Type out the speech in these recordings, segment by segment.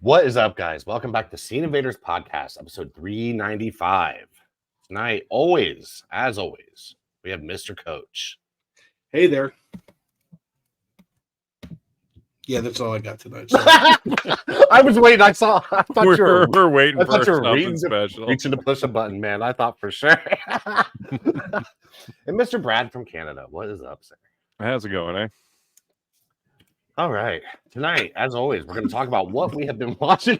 What is up, guys? Welcome back to Scene Invaders Podcast, episode 395. Tonight, as always, we have Mr. Coach. Hey there. Yeah, that's all I got tonight. I was waiting. I thought we're waiting I for thought you were something special. reaching to push a button, man. I thought for sure. And Mr. Brad from Canada, what is up, sir? How's it going, eh? All right. Tonight, as always, we're going to talk about what we have been watching.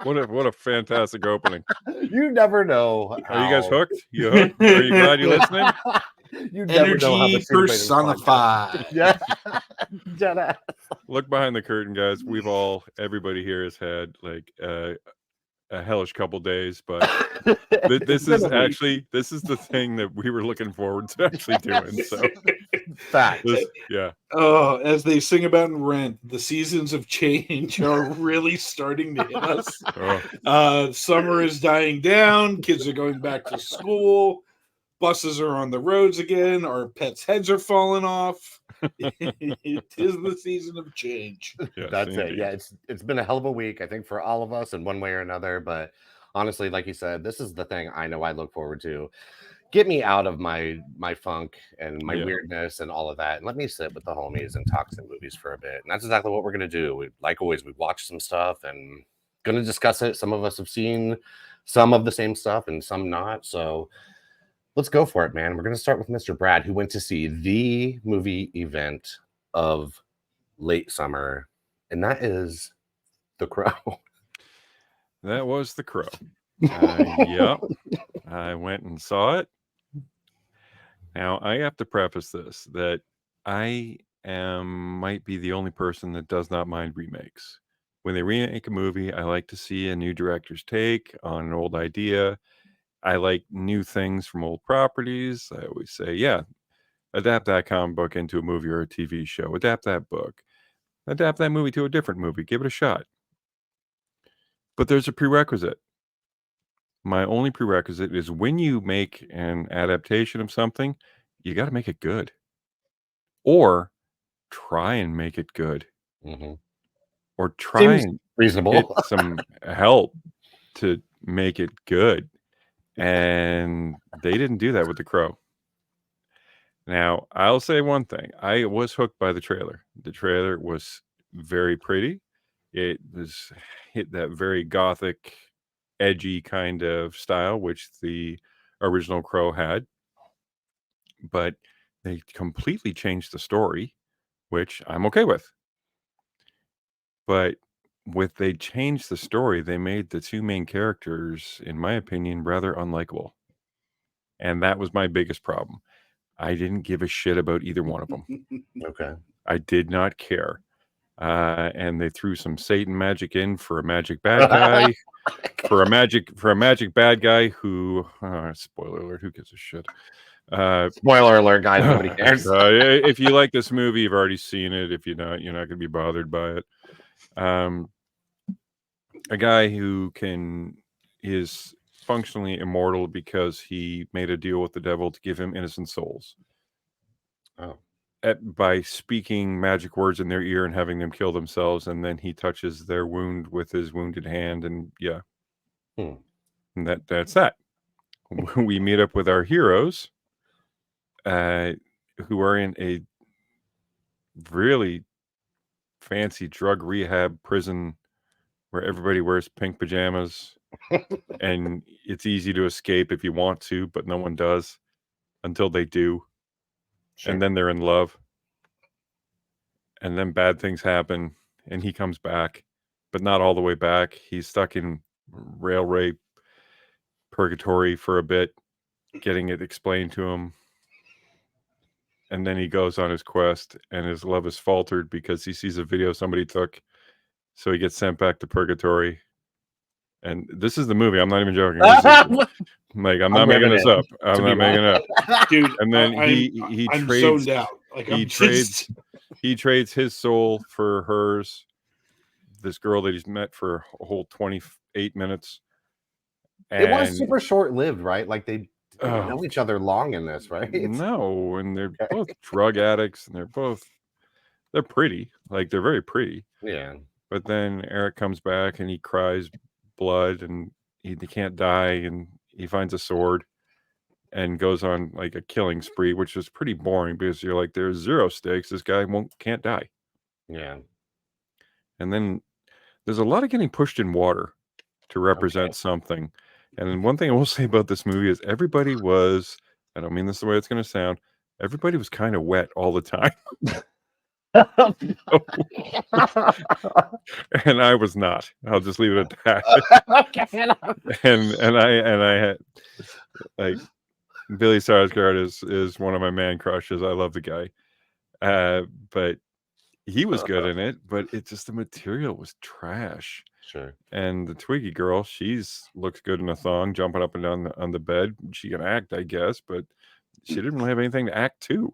What a fantastic opening. You never know. Are you guys hooked? You hooked? Are you glad you're listening? You never know how the Energy personified. Yeah. Deadass. Look behind the curtain, guys. Everybody here has had like a hellish couple days, but this is the thing that we were looking forward to actually doing. So, fact. Yeah. Oh, as they sing about in Rent, the seasons of change are really starting to hit us. Summer is dying down. Kids are going back to school. Buses are on the roads again. Our pets' heads are falling off. It is the season of change. Yes, that's indeed. it. Yeah, it's been a hell of a week, I think, for all of us in one way or another. But honestly, like you said, this is the thing I know I look forward to. Get me out of my funk and my weirdness and all of that, and let me sit with the homies and talk some movies for a bit. And that's exactly what we're gonna do. We watch some stuff and gonna discuss it. Some of us have seen some of the same stuff and some not. So let's go for it, man. We're going to start with Mr. Brad, who went to see the movie event of late summer, and that is The Crow. That was The Crow. Yep. I went and saw it. Now, I have to preface this that I might be the only person that does not mind remakes. When they remake a movie, I like to see a new director's take on an old idea. I like new things from old properties. I always say, yeah, adapt that comic book into a movie or a TV show. Adapt that book. Adapt that movie to a different movie. Give it a shot. But there's a prerequisite. My only prerequisite is when you make an adaptation of something, you got to make it good. Or try and make it good. Mm-hmm. Or try Seems and reasonable. get some help to make it good. And they didn't do that with The Crow. Now, I'll say one thing. I was hooked by the trailer. The trailer was very pretty. It hit that very gothic, edgy kind of style, which the original Crow had. But they completely changed the story, which I'm okay with. But they changed the story, they made the two main characters, in my opinion, rather unlikable. And that was my biggest problem. I didn't give a shit about either one of them. Okay. I did not care. And they threw some Satan magic in for a magic bad guy. for a magic bad guy who spoiler alert, who gives a shit? Spoiler alert, guys, nobody cares. If you like this movie, you've already seen it. If you're not gonna be bothered by it. A guy who is functionally immortal because he made a deal with the devil to give him innocent souls. Oh. By speaking magic words in their ear and having them kill themselves, and then he touches their wound with his wounded hand, and and that's that. We meet up with our heroes, who are in a really fancy drug rehab prison where everybody wears pink pajamas and it's easy to escape if you want to, but no one does until they do. Sure. And then they're in love. And then bad things happen and he comes back, but not all the way back. He's stuck in railway purgatory for a bit, getting it explained to him. And then he goes on his quest and his love is faltered because he sees a video somebody took. So he gets sent back to purgatory. And this is the movie. I'm not even joking. I'm not making this up. I'm not making it up. Dude, and then I'm zoned out. He trades his soul for hers. This girl that he's met for a whole 28 minutes. And it was super short-lived, right? Like they know each other long in this, right? No, and they're both drug addicts, and they're pretty. Like they're very pretty. Yeah. But then Eric comes back and he cries blood, and he can't die, and he finds a sword and goes on like a killing spree, which is pretty boring because you're like, there's 0 stakes. This guy can't die. Yeah. And then there's a lot of getting pushed in water to represent something. And one thing I will say about this movie is everybody was, I don't mean this the way it's going to sound, everybody was kind of wet all the time. And I was not. I'll just leave it at that. and I had like Billy Sarsgaard is one of my man crushes. I love the guy. But he was good in it, but it just the material was trash. Sure. And the Twiggy girl, looks good in a thong, jumping up and down on the bed. She can act, I guess, but she didn't really have anything to act to.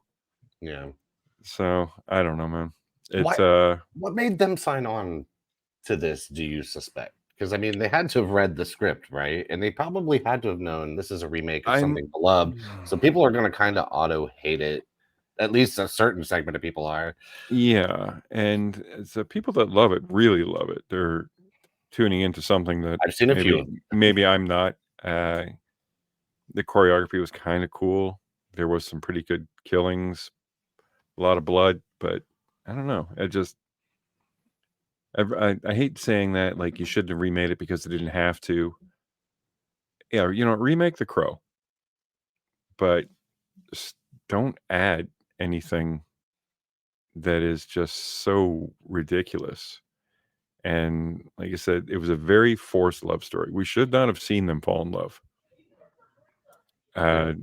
Yeah. So I don't know, man. It's what made them sign on to this, do you suspect? Because I mean, they had to have read the script, right? And they probably had to have known this is a remake of something beloved. So people are going to kind of auto hate it. At least a certain segment of people are. Yeah, and the people that love it really love it. They're tuning into something that I've seen a few. Maybe I'm not. The choreography was kind of cool. There was some pretty good killings, a lot of blood, but I don't know. I hate saying that, like, you shouldn't have remade it because they didn't have to. Yeah, remake The Crow, but don't add anything that is just so ridiculous. And like I said, it was a very forced love story. We should not have seen them fall in love. I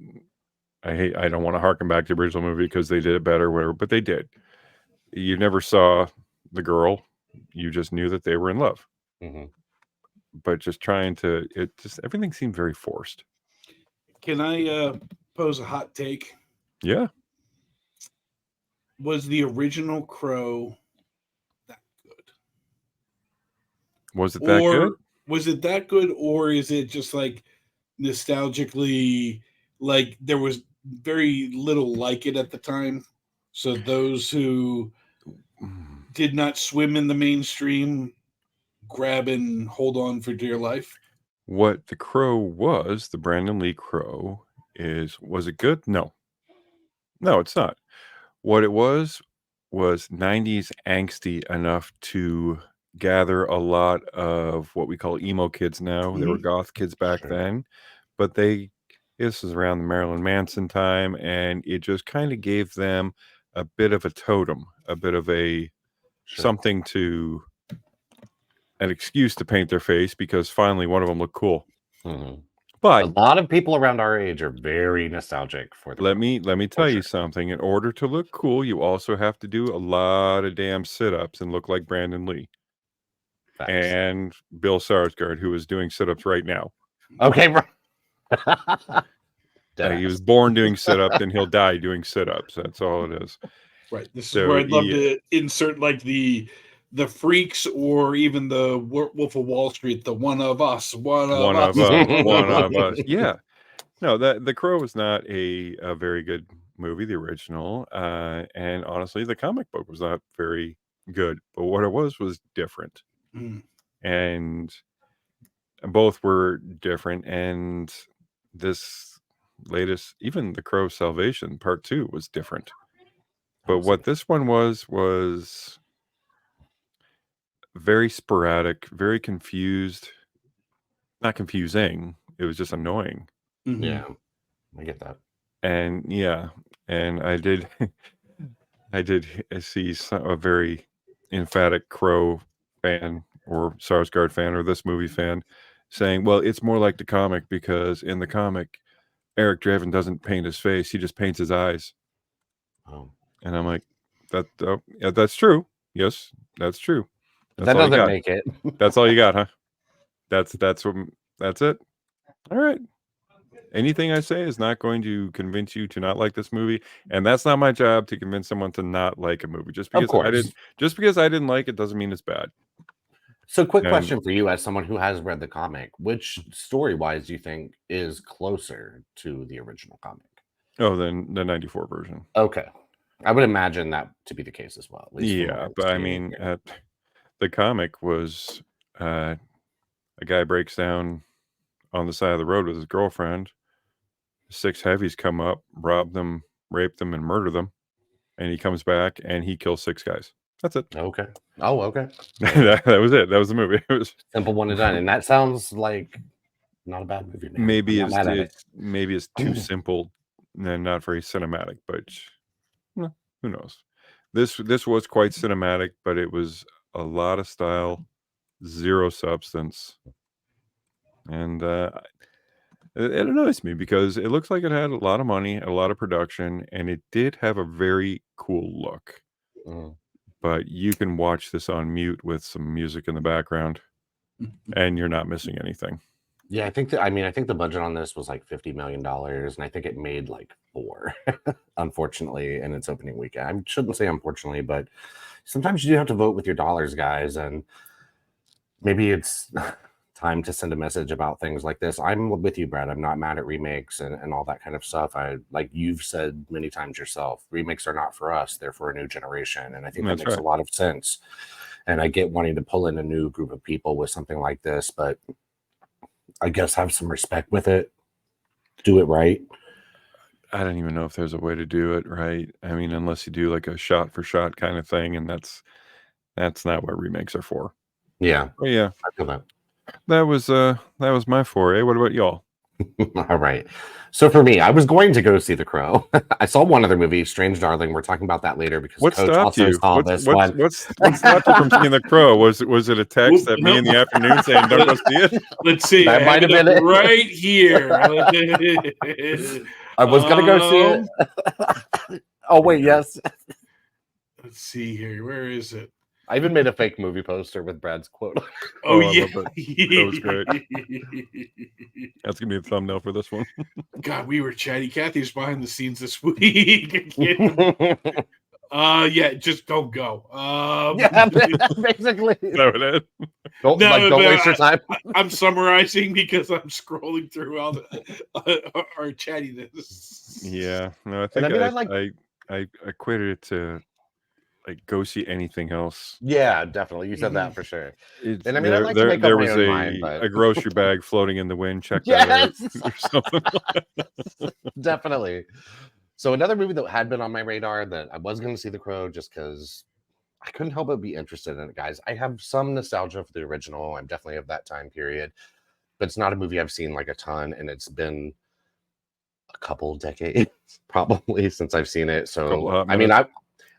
don't want to harken back to the original movie because they did it better, whatever, but they did. You never saw the girl. You just knew that they were in love. Mm-hmm. But just everything seemed very forced. Can I pose a hot take? Yeah. Was the original Crow that good? Was it that good? Was it that good, or is it just like nostalgically, like there was very little like it at the time? So those who did not swim in the mainstream grab and hold on for dear life. What The Crow was, the Brandon Lee Crow, was it good? No, it's not. What it was 90s angsty enough to gather a lot of what we call emo kids now. They were goth kids back then, but this is around the Marilyn Manson time, and it just kind of gave them a bit of a totem, a bit of a something to an excuse to paint their face because finally one of them looked cool. Mm-hmm. But a lot of people around our age are very nostalgic for the let me tell you something. In order to look cool, you also have to do a lot of damn sit-ups and look like Brandon Lee. Facts. And Bill Sarsgaard, who is doing sit-ups right now. Okay, he was born doing sit-ups and he'll die doing sit-ups. That's all it is. Right. This is where I'd love to insert like the Freaks or even the Wolf of Wall Street, the one of us. Yeah. No, The Crow was not a very good movie, the original. And honestly, the comic book was not very good. But what it was different. And both were different. And this latest, even The Crow Salvation Part 2 was different. But what this one was very sporadic, very confused. Not confusing. It was just annoying. Yeah, I get that. And and I did see a very emphatic Crow fan or Sarsgaard fan or this movie fan saying, well, it's more like the comic because in the comic, Eric Draven doesn't paint his face. He just paints his eyes. Oh. And I'm like, yeah, that's true. Yes, that's true. That doesn't make it. That's all you got, huh? That's it. All right. Anything I say is not going to convince you to not like this movie, and that's not my job to convince someone to not like a movie. Just because I didn't like it doesn't mean it's bad. So, quick question for you, as someone who has read the comic: which story-wise do you think is closer to the original comic? Oh, then the '94 version. Okay, I would imagine that to be the case as well. At least yeah, but I mean, the comic was a guy breaks down on the side of the road with his girlfriend. 6 heavies come up, rob them, rape them, and murder them. And he comes back and he kills 6 guys. That's it. Okay. Oh, okay. that was it. That was the movie. It was simple, one and done. And that sounds like not a bad movie. Man. maybe I'm not mad at it. maybe it's too simple and not very cinematic, but who knows? This was quite cinematic, but it was a lot of style, zero substance, and it annoys me because it looks like it had a lot of money, a lot of production, and it did have a very cool look. But you can watch this on mute with some music in the background, and you're not missing anything. Yeah, I think the budget on this was like $50 million, and I think it made like 4, unfortunately, in its opening weekend. I shouldn't say unfortunately, but sometimes you do have to vote with your dollars, guys, and maybe it's time to send a message about things like this. I'm with you, Brad. I'm not mad at remakes and all that kind of stuff. Like you've said many times yourself, remakes are not for us. They're for a new generation. And I think that makes a lot of sense. And I get wanting to pull in a new group of people with something like this, but I guess have some respect with it. Do it right. I don't even know if there's a way to do it right. I mean, unless you do like a shot for shot kind of thing, and that's not what remakes are for. Yeah. But yeah. I feel that. That was my foray. What about y'all? All right. So for me, I was going to go see The Crow. I saw one other movie, Strange Darling. We're talking about that later because what Coach stopped also you? saw this one. What stopped you from seeing The Crow? Was it a text at me in the afternoon saying don't go see it? Let's see. That might have been it right here. I was gonna go see it. Oh wait, yes. Let's see here. Where is it? I even made a fake movie poster with Brad's quote. Oh yeah, that was great. That's gonna be the thumbnail for this one. God, we were chatty Cathy's behind the scenes this week. Yeah, just don't go. Yeah, basically. Don't waste your time. I'm summarizing because I'm scrolling through all our chattiness. Yeah, no, I think I equated it to like go see anything else. Yeah, definitely. You said that for sure. And I mean, I like to make up my own mind, but a grocery bag floating in the wind. Check that out or something. Definitely. So another movie that had been on my radar that I was going to see The Crow just because I couldn't help but be interested in it, guys. I have some nostalgia for the original. I'm definitely of that time period, but it's not a movie I've seen like a ton, and it's been a couple decades probably since I've seen it. So I mean,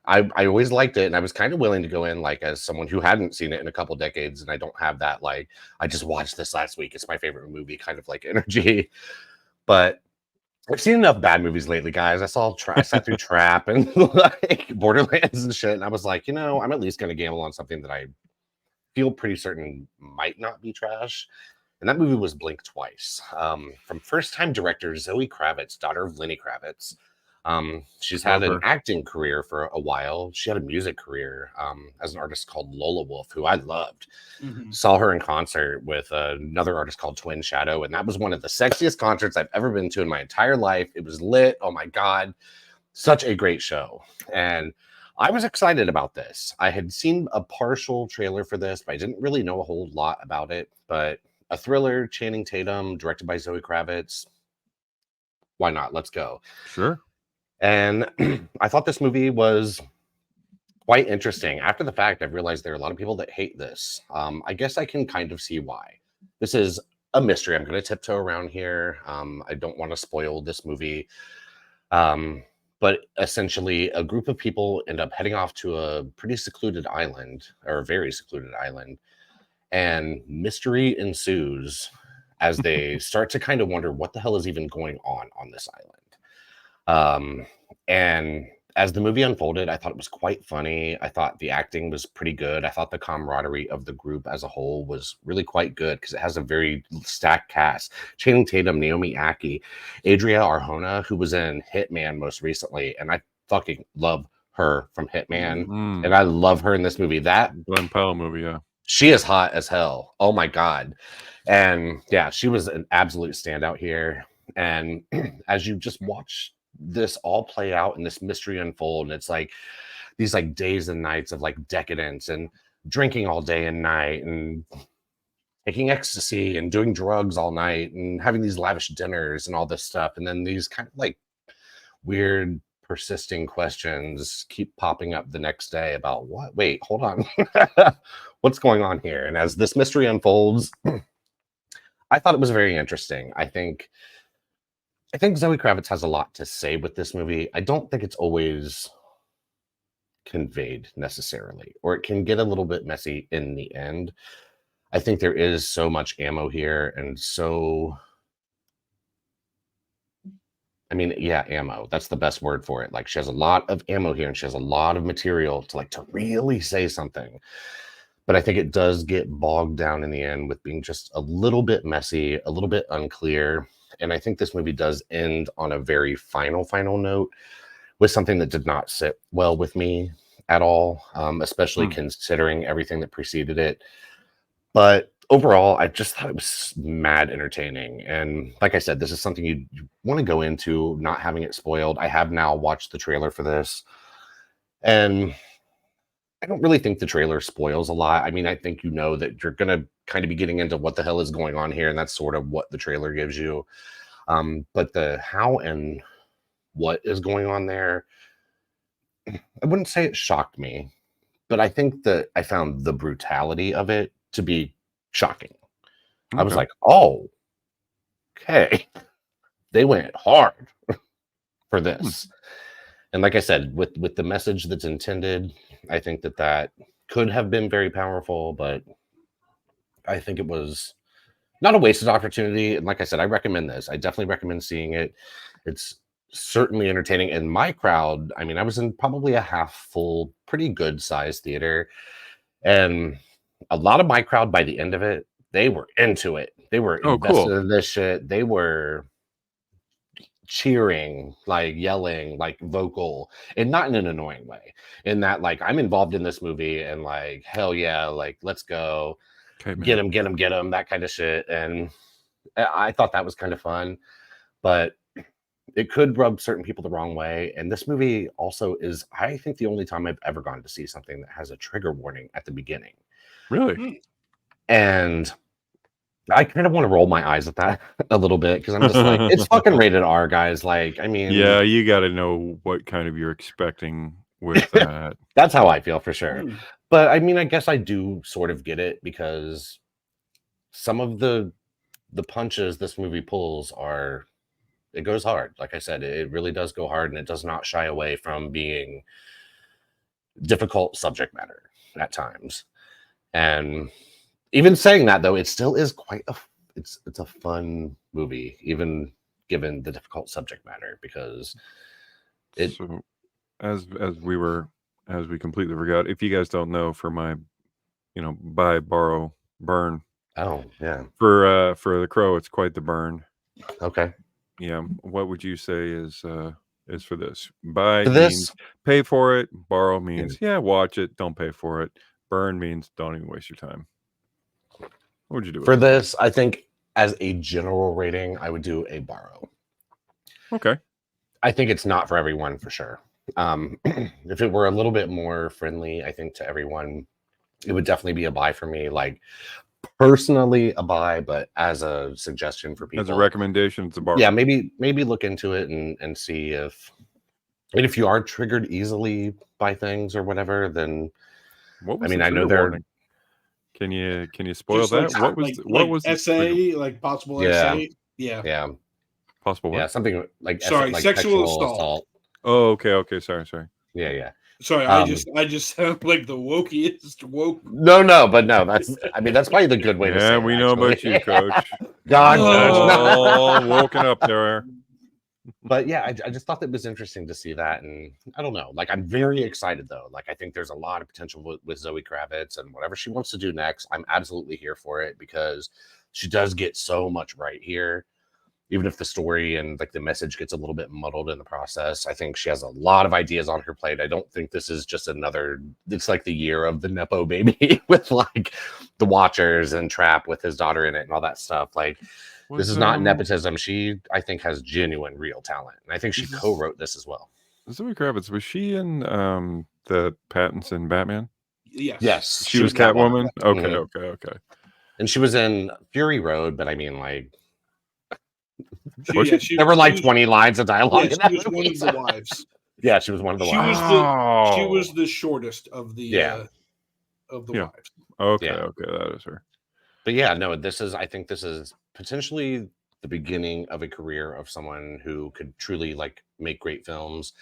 I always liked it, and I was kind of willing to go in like as someone who hadn't seen it in a couple decades, and I don't have that like I just watched this last week, it's my favorite movie kind of like energy. But I've seen enough bad movies lately, guys. I sat through Trap and like Borderlands and shit, and I was like, I'm at least going to gamble on something that I feel pretty certain might not be trash. And that movie was Blink Twice, from first-time director Zoe Kravitz, daughter of Lenny Kravitz. She's had an acting career for a while. She had a music career as an artist called Lola Wolf, who I loved. Saw her in concert with another artist called Twin Shadow, and that was one of the sexiest concerts I've ever been to in my entire life. It was lit. Oh my God. Such a great show. And I was excited about this. I had seen a partial trailer for this, but I didn't really know a whole lot about it. But a thriller, Channing Tatum, directed by Zoe Kravitz. Why not? Let's go. Sure. And I thought this movie was quite interesting. After the fact, I've realized there are a lot of people that hate this. I guess I can kind of see why. This is a mystery. I'm going to tiptoe around here. I don't want to spoil this movie. But essentially, a group of people end up heading off to a pretty secluded island, or a very secluded island. And mystery ensues as they start to kind of wonder what the hell is even going on this island. And as the movie unfolded, I thought it was quite funny. I thought the acting was pretty good. I thought the camaraderie of the group as a whole was really quite good because it has a very stacked cast. Channing Tatum, Naomi Ackie, Adria Arjona, who was in Hitman most recently, and I fucking love her from Hitman, and I love her in this movie. That Glenn Powell movie, yeah. She is hot as hell. Oh my God. And yeah, she was an absolute standout here. And as you just watch this all play out and this mystery unfold, and it's like these like days and nights of like decadence, and drinking all day and night and taking ecstasy and doing drugs all night and having these lavish dinners and all this stuff. And then these kind of like weird, persisting questions keep popping up the next day about what? Wait, hold on. What's going on here? And as this mystery unfolds, I thought it was very interesting. I think Zoe Kravitz has a lot to say with this movie. I don't think it's always conveyed necessarily, or it can get a little bit messy in the end. I think there is so much ammo here, and so, I mean, yeah, ammo. That's the best word for it. Like, she has a lot of ammo here, and she has a lot of material to really say something. But I think it does get bogged down in the end with being just a little bit messy, a little bit unclear. And I think this movie does end on a very final note with something that did not sit well with me at all, especially considering everything that preceded it. But overall, I just thought it was mad entertaining. And like I said, this is something you want to go into not having it spoiled. I have now watched the trailer for this, and I don't really think the trailer spoils a lot. I mean, I think you know that you're going to kind of be getting into what the hell is going on here, and that's sort of what the trailer gives you. But the how and what is going on there, I wouldn't say it shocked me, but I think that I found the brutality of it to be shocking. I was like, oh, okay. They went hard for this. And like I said, with the message that's intended, I think that could have been very powerful, but I think it was not a wasted opportunity. And like I said, I recommend this. I definitely recommend seeing it. It's certainly entertaining. And my crowd, I mean, I was in probably a half full, pretty good sized theater. And a lot of my crowd, by the end of it, they were into it. They were invested in this shit. They were cheering, like yelling, like vocal, and not in an annoying way. In that, like, I'm involved in this movie, and like, hell yeah, like, let's go, get him, that kind of shit. And I thought that was kind of fun, but it could rub certain people the wrong way. And this movie also is, I think, the only time I've ever gone to see something that has a trigger warning at the beginning. Really? And I kind of want to roll my eyes at that a little bit, because I'm just like, it's fucking rated R, guys. Like, I mean, yeah, you got to know what kind of you're expecting with that. That's how I feel for sure. But I mean, I guess I do sort of get it, because some of the punches this movie pulls it goes hard. Like I said, it really does go hard, and it does not shy away from being difficult subject matter at times. And even saying that, though, it still is quite it's a fun movie, even given the difficult subject matter, because so as we completely forgot, if you guys don't know, for my buy, borrow, burn. Oh yeah. For the Crow, it's quite the burn. Okay. Yeah. What would you say is for this? Buy for means this, pay for it. Borrow means watch it, don't pay for it. Burn means don't even waste your time. What would you do for this? I think as a general rating, I would do a borrow. Okay. I think it's not for everyone, for sure. If it were a little bit more friendly, I think, to everyone, it would definitely be a buy for me. Like, personally, a buy, but as a suggestion for people, as a recommendation, it's a borrow. Yeah, maybe look into it and see if, and if you are triggered easily by things or whatever, then what was I mean, I know warning? Can you spoil just that? Like, what was essay, like possible essay? Yeah. Possible what? Yeah, something like sexual assault. Oh, okay. Sorry. Yeah. Sorry, I just sound like the wokiest woke. No, but no, that's probably the good way to say it. Yeah, we know about you, Coach. God, woken up there. But yeah, I just thought that was interesting to see that, and I don't know. Like, I'm very excited though. Like, I think there's a lot of potential with Zoe Kravitz, and whatever she wants to do next, I'm absolutely here for it, because she does get so much right here. Even if the story and like the message gets a little bit muddled in the process, I think she has a lot of ideas on her plate. I don't think this is just it's like the year of the Nepo baby with like The Watchers and Trap with his daughter in it and all that stuff. Like, this is not nepotism. She, I think, has genuine, real talent. And I think she co-wrote this as well. Zoe Kravitz, was she in the Pattinson Batman? Yes. She was Catwoman? Okay, Mhm. okay. And she was in Fury Road, but I mean, like, She there were like was 20 lines of dialogue in that she was one movie. of the wives. Yeah, she was one of the She wives. was the shortest of the Yeah. wives. Okay, Yeah. okay, that is her. But yeah, no, I think this is potentially the beginning of a career of someone who could truly like make great films.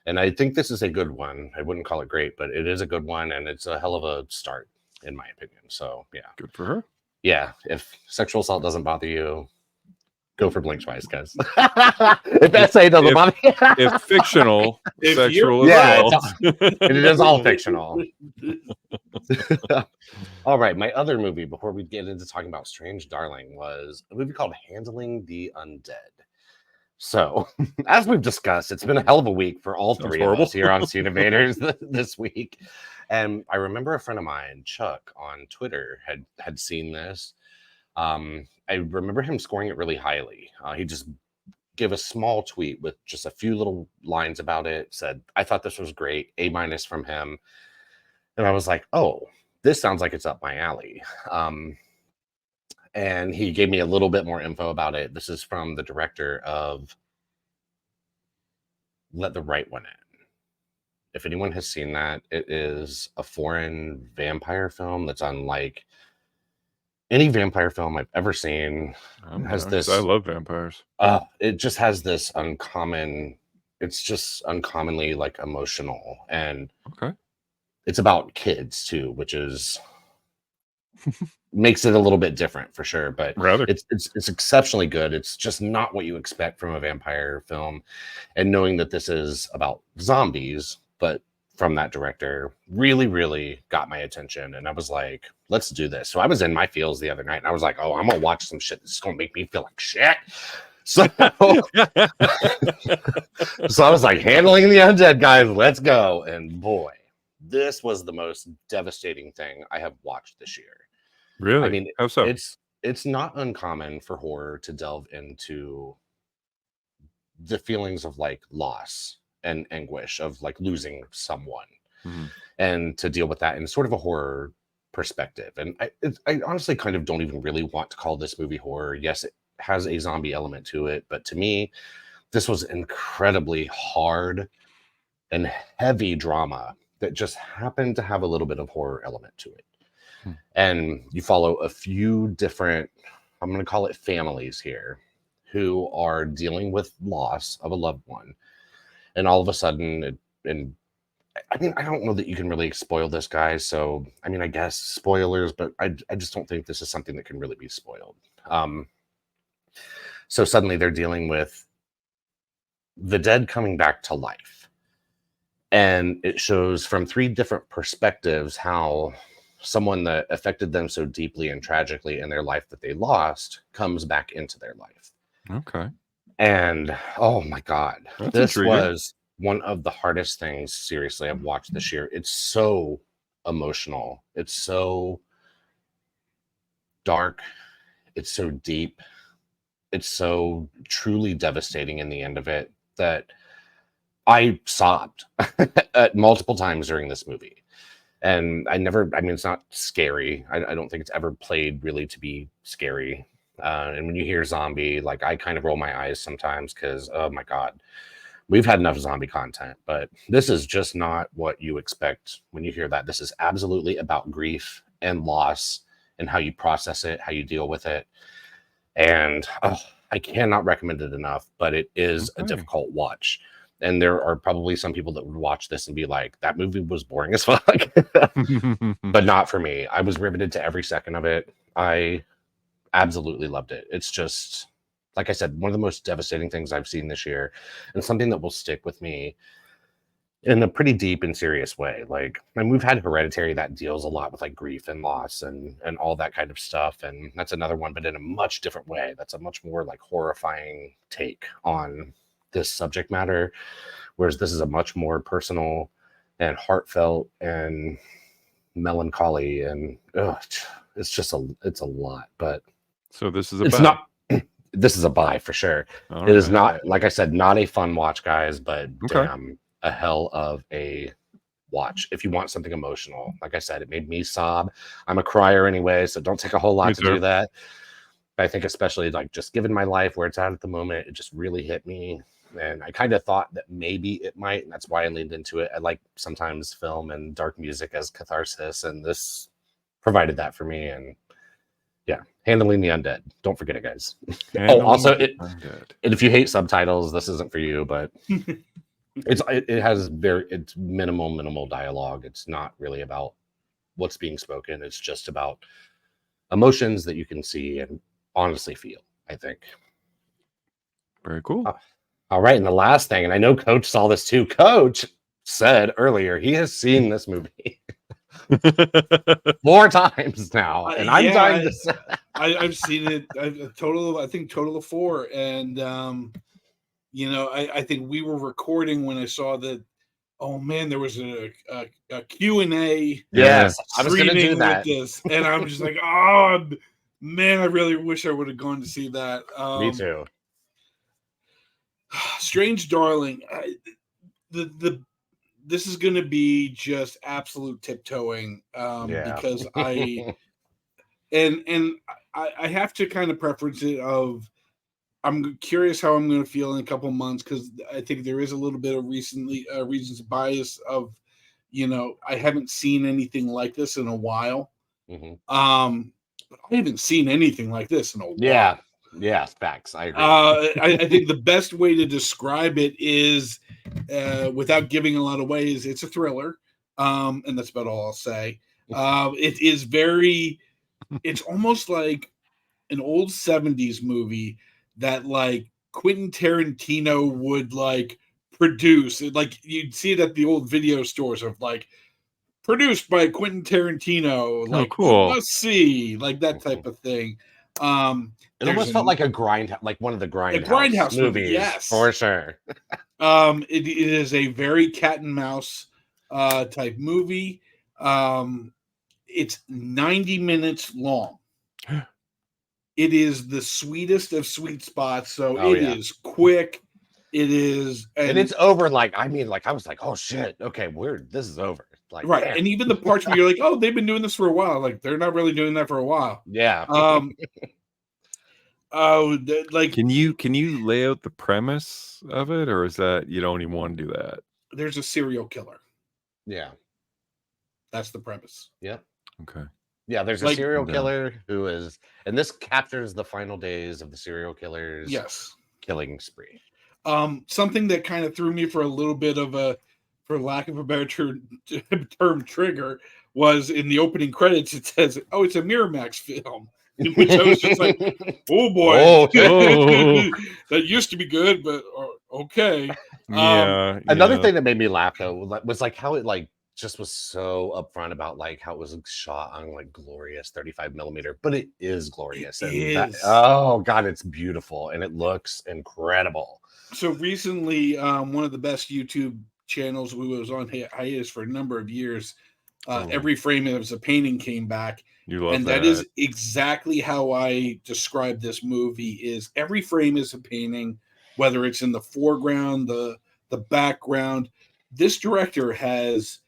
And I think this is a good one. I wouldn't call it great, but it is a good one, and it's a hell of a start, in my opinion. So yeah. Good for her. Yeah. If sexual assault doesn't bother you, go for Blink Twice, guys. If SA doesn't bother you. If fictional If sexual Yeah, assault. it is all fictional. All right, my other movie before we get into talking about Strange Darling was a movie called Handling the Undead. So, as we've discussed, it's been a hell of a week for all Sounds three horrible. of us here on Cinevators this week. And I remember a friend of mine, Chuck, on Twitter had seen this. I remember him scoring it really highly. He just gave a small tweet with just a few little lines about it. Said, "I thought this was great. A- from him." And I was like, "Oh, this sounds like it's up my alley." And he gave me a little bit more info about it. This is from the director of Let the Right One In. If anyone has seen that, it is a foreign vampire film that's unlike any vampire film I've ever seen. It has this. I love vampires. It just has this uncommon. It's just uncommonly like emotional, and Okay. it's about kids too, which is makes it a little bit different for sure. But Rather. it's exceptionally good. It's just not what you expect from a vampire film, and knowing that this is about zombies, but from that director really got my attention, and I was like, let's do this. So I was in my feels the other night, and I was like, oh, I'm gonna watch some shit that's gonna make me feel like shit. So so I was like, Handling the Undead, guys, let's go. And boy, this was the most devastating thing I have watched this year. Really? I mean, How so? it's not uncommon for horror to delve into the feelings of like loss and anguish of like losing someone, and to deal with that in sort of a horror perspective. And I honestly kind of don't even really want to call this movie horror. Yes, it has a zombie element to it, but to me, this was incredibly hard and heavy drama that just happened to have a little bit of horror element to it. And you follow a few different, I'm going to call it families here, who are dealing with loss of a loved one. And all of a sudden, and I mean, I don't know that you can really spoil this, guys. So, I mean, I guess spoilers, but I just don't think this is something that can really be spoiled. So suddenly they're dealing with the dead coming back to life. And it shows from three different perspectives how someone that affected them so deeply and tragically in their life that they lost comes back into their life. Okay. And oh my God, That's this intriguing. was one of the hardest things, seriously, I've watched this year. It's so emotional. It's so dark. It's so deep. It's so truly devastating in the end of it that I sobbed at multiple times during this movie. And I mean, it's not scary. I don't think it's ever played really to be scary. And when you hear zombie, like I kind of roll my eyes sometimes because, oh my God, we've had enough zombie content, but this is just not what you expect when you hear that. This is absolutely about grief and loss and how you process it, how you deal with it. And I cannot recommend it enough, but it is a difficult watch. And there are probably some people that would watch this and be like, that movie was boring as fuck. But not for me. I was riveted to every second of it. I absolutely loved it. It's just, like I said, one of the most devastating things I've seen this year, and something that will stick with me in a pretty deep and serious way. Like, and we've had Hereditary that deals a lot with like grief and loss and all that kind of stuff, and that's another one, but in a much different way. That's a much more like horrifying take on this subject matter, whereas this is a much more personal and heartfelt and melancholy, and it's a lot. But so this is it's not. This is a buy for sure. It is not, like I said, not a fun watch, guys, but damn, a hell of a watch if you want something emotional. Like I said, it made me sob. I'm a crier anyway, so don't take a whole Me lot to too. do that. But I think especially like just given my life where it's at the moment, it just really hit me. And I kind of thought that maybe it might, and that's why I leaned into it. I like sometimes film and dark music as catharsis, and this provided that for me. And yeah, handling the undead. Don't forget it, guys. Also, Undead. and if you hate subtitles, this isn't for you. But it has it's minimal dialogue. It's not really about what's being spoken. It's just about emotions that you can see and honestly feel, I think. Very cool. All right, and the last thing, and I know Coach saw this too. Coach said earlier he has seen this movie 4 times now, and I'm dying to say I've seen it I think total of 4, and I think we were recording when I saw that. Oh man, there was a Q&A. Yes, I was going to do with that. this, and I'm just like, oh man, I really wish I would have gone to see that. Me too. Strange Darling. This is going to be just absolute tiptoeing, because I have to kind of preference it of. I'm curious how I'm going to feel in a couple months, because I think there is a little bit of reasons bias of, I haven't seen anything like this in a while. Mm-hmm. But I haven't seen anything like this in a while. Yeah, facts. I agree. I think the best way to describe it is, without giving a lot away, is it's a thriller, and that's about all I'll say. It is it's almost like an old 70s movie that like Quentin Tarantino would like produce. Like you'd see it at the old video stores of like produced by Quentin Tarantino, like cool. must see, like that type of thing. It almost felt like like one of the Grindhouse movies, yes, for sure. It is a very cat and mouse type movie. It's 90 minutes long. It is the sweetest of sweet spots. So is quick. It is, and it's over. Like I was like, oh shit, okay, this is over. Like right, damn. and even the parts where you're like, oh, they've been doing this for a while. Like they're not really doing that for a while. Yeah. Like can you lay out the premise of it, or is that you don't even want to do that? There's a serial killer. Yeah, that's the premise. Yep. Okay. Yeah, there's a serial killer who is, and this captures the final days of the serial killer's killing spree. Something that kind of threw me for a little bit of a, for lack of a better term, trigger was in the opening credits. It says, "Oh, it's a Miramax film," which I was just like, "Oh boy, that used to be good, but okay." Yeah. Another thing that made me laugh though was like how it like just was so upfront about like how it was shot on like glorious 35mm, but it is glorious. Oh god, it's beautiful and it looks incredible. So recently, one of the best YouTube channels who was on hiatus for a number of years, Every Frame Is a Painting came back. You love and that is exactly how I describe this movie. Is every frame is a painting, whether it's in the foreground, the background. This director has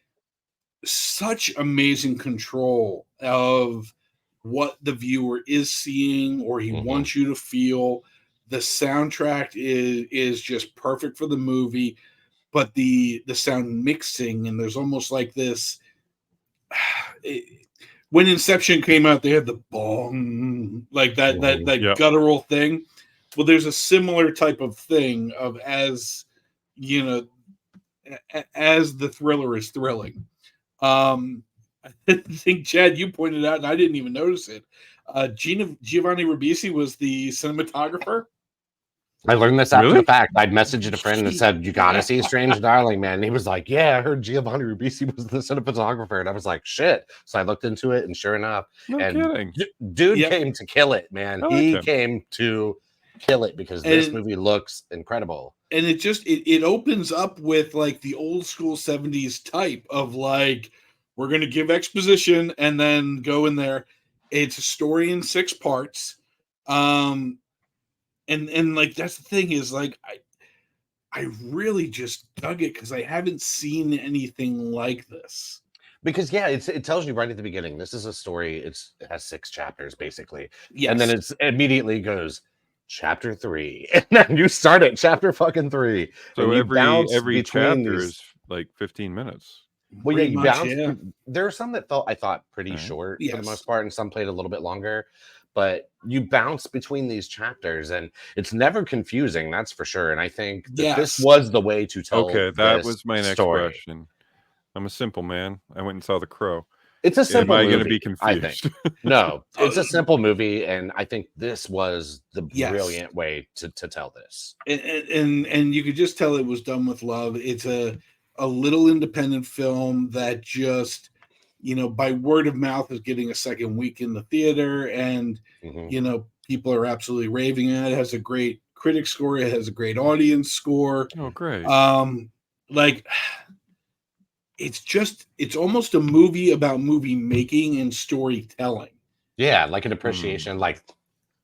such amazing control of what the viewer is seeing or he wants you to feel. The soundtrack is just perfect for the movie, but the sound mixing, and there's almost like this when Inception came out, they had the bong, like that guttural thing. Well, there's a similar type of thing of as the thriller is thrilling. I think, Chad, you pointed out, and I didn't even notice it. Giovanni Ribisi was the cinematographer. I learned this after the fact. I'd messaged a friend and said, "You gotta see Strange Darling, man." And he was like, "Yeah, I heard Giovanni Ribisi was the cinematographer." And I was like, "Shit." So I looked into it, and sure enough, dude came to kill it, man. He came to kill it because this movie looks incredible. And it just it opens up with like the old school 70s type of like, we're gonna give exposition and then go in there. It's a story in 6 parts. And like that's the thing is like I really just dug it because I haven't seen anything like this. Because it tells you right at the beginning, this is a story. It has 6 chapters basically, and then Yes. it's immediately goes chapter 3, and then you start at chapter fucking 3, So and you bounce every between chapter these. is like 15 minutes. Well, yeah, Pretty you much, bounce. yeah. There are some that I thought pretty All right. short for the Yes. most part, and some played a little bit longer. But you bounce between these chapters, and it's never confusing. That's for sure. And I think that this Yes. was the way to tell. Okay, that this was my next story. question. I'm a simple man. I went and saw The Crow. It's a simple Am I movie. going to be I think. confused? No, it's a simple movie, and I think this was the Yes. brilliant way to tell this. And you could just tell it was done with love. It's a little independent film that just, by word of mouth is getting a second week in the theater, and Mhm. people are absolutely raving at it. It has a great critic score, it has a great audience score. Oh, great. Like it's almost a movie about movie making and storytelling. Yeah, like an appreciation. Like,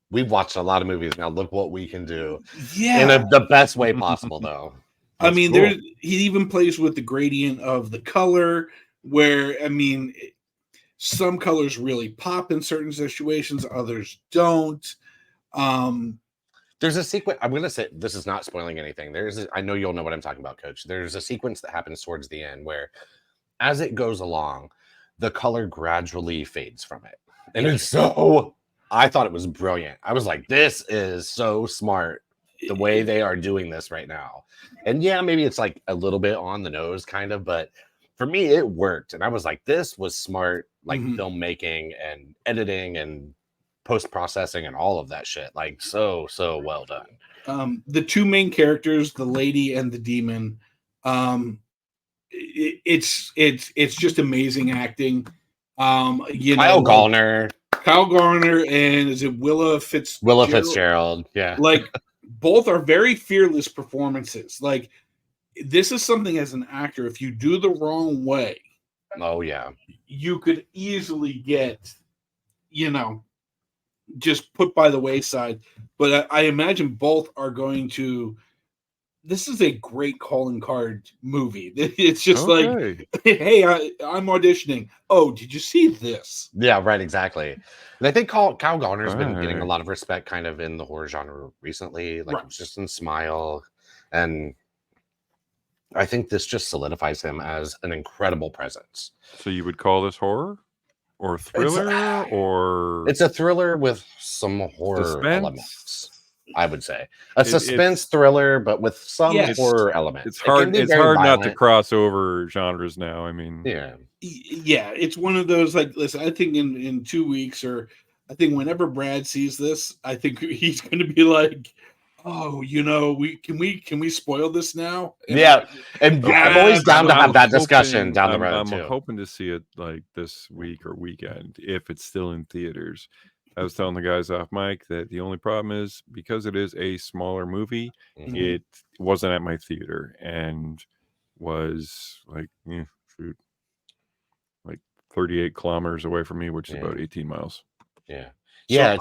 we've watched a lot of movies now. Look what we can do in Yeah. the best way possible, though. I That's mean, cool. he even plays with the gradient of the color, where some colors really pop in certain situations, others don't. There's a sequence. I'm going to say this is not spoiling anything. I know you'll know what I'm talking about, Coach. There's a sequence that happens towards the end where, as it goes along, the color gradually fades from it, and it's so. I thought it was brilliant. I was like, this is so smart. The way they are doing this right now. And yeah, maybe it's like a little bit on the nose kind of, but for me it worked. And I was like, this was smart, like filmmaking and editing and post-processing and all of that shit. Like so well done. The two main characters, the lady and the demon, it's just amazing acting. Kyle Gallner, and is it Willa Fitzgerald? Yeah. Like, both are very fearless performances. Like, this is something as an actor, if you do the wrong way, oh yeah, you could easily get, just put by the wayside. But I imagine both are going to. This is a great calling card movie. It's just like, hey, I'm auditioning. Oh, did you see this? Yeah, right, exactly. And I think Kyle Gallner's been getting a lot of respect kind of in the horror genre recently. Like, it was just in Smile. And I think this just solidifies him as an incredible presence. So you would call this horror? Or thriller? Or it's a thriller with some horror suspense? Elements. I would say a suspense thriller, but with some horror elements. It's hard. It's hard not to cross over genres now. I mean, yeah, it's one of those, like, listen, I think in 2 weeks, or I think whenever Brad sees this, I think he's going to be like, oh, can we spoil this now? And and I'm always down to have that discussion down the road. I'm hoping to see it like this week or weekend if it's still in theaters. I was telling the guys off mic that the only problem is because it is a smaller movie, it wasn't at my theater and was like, like 38 kilometers away from me, which is about 18 miles. Yeah. Yeah,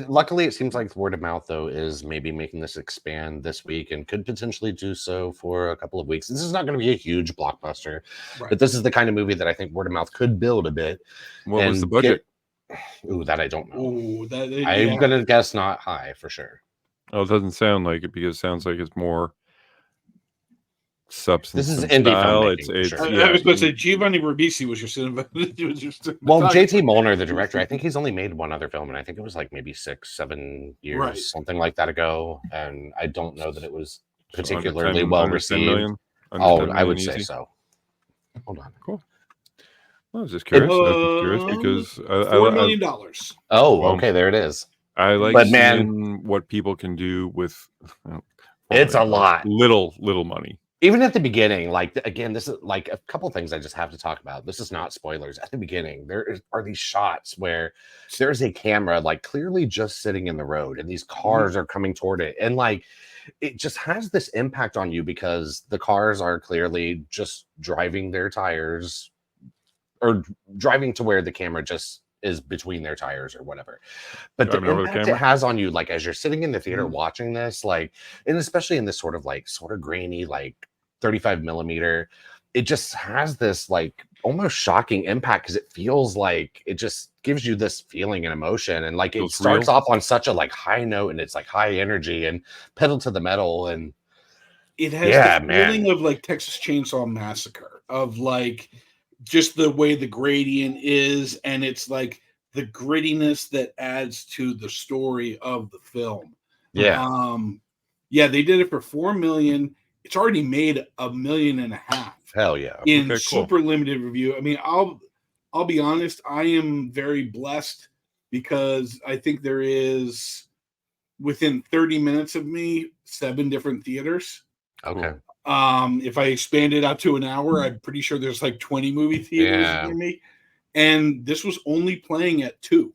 luckily it seems like word of mouth though is maybe making this expand this week and could potentially do so for a couple of weeks. This is not going to be a huge blockbuster, but this is the kind of movie that I think word of mouth could build a bit. What was the budget? That I don't know. Ooh, I'm gonna guess not high for sure. Oh, it doesn't sound like it because it sounds like it's more substance. This is indie style. Sure. I was going to say Giovanni Ribisi was your cinema. Well, JT Molnar, the director, I think he's only made one other film, and I think it was like maybe 6-7 years, something like that ago. And I don't know that it was particularly well received. I would say so. Hold on. Cool. I was just curious. Because $4 million. Oh, okay, there it is. I like seeing what people can do with. It's a lot. Little money. Even at the beginning, like, again, this is like a couple things I just have to talk about. This is not spoilers. At the beginning, there are these shots where there's a camera like clearly just sitting in the road, and these cars are coming toward it, and like it just has this impact on you because the cars are clearly just driving their tires or driving to where the camera just is between their tires or whatever. But the Driving over the impact it camera? has on you, like as you're sitting in the theater Mhm. watching this, like, and especially in this sort of grainy, like 35 millimeter, it just has this like almost shocking impact because it feels like it just gives you this feeling and emotion. And like it Feels starts real. off on such a like high note and it's like high energy and pedal to the metal. And It has yeah, the man. feeling of like Texas Chainsaw Massacre, of like just the way the gradient is, and it's like the grittiness that adds to the story of the film. Yeah. Yeah, they did it for 4 million. It's already made 1.5 million Hell yeah. in Okay, cool. super limited review. I mean, I'll be honest, I am very blessed because I think there is within 30 minutes of me 7 different theaters. Okay. If I expand it out to an hour, I'm pretty sure there's like 20 movie theaters Yeah. near me. And this was only playing at 2.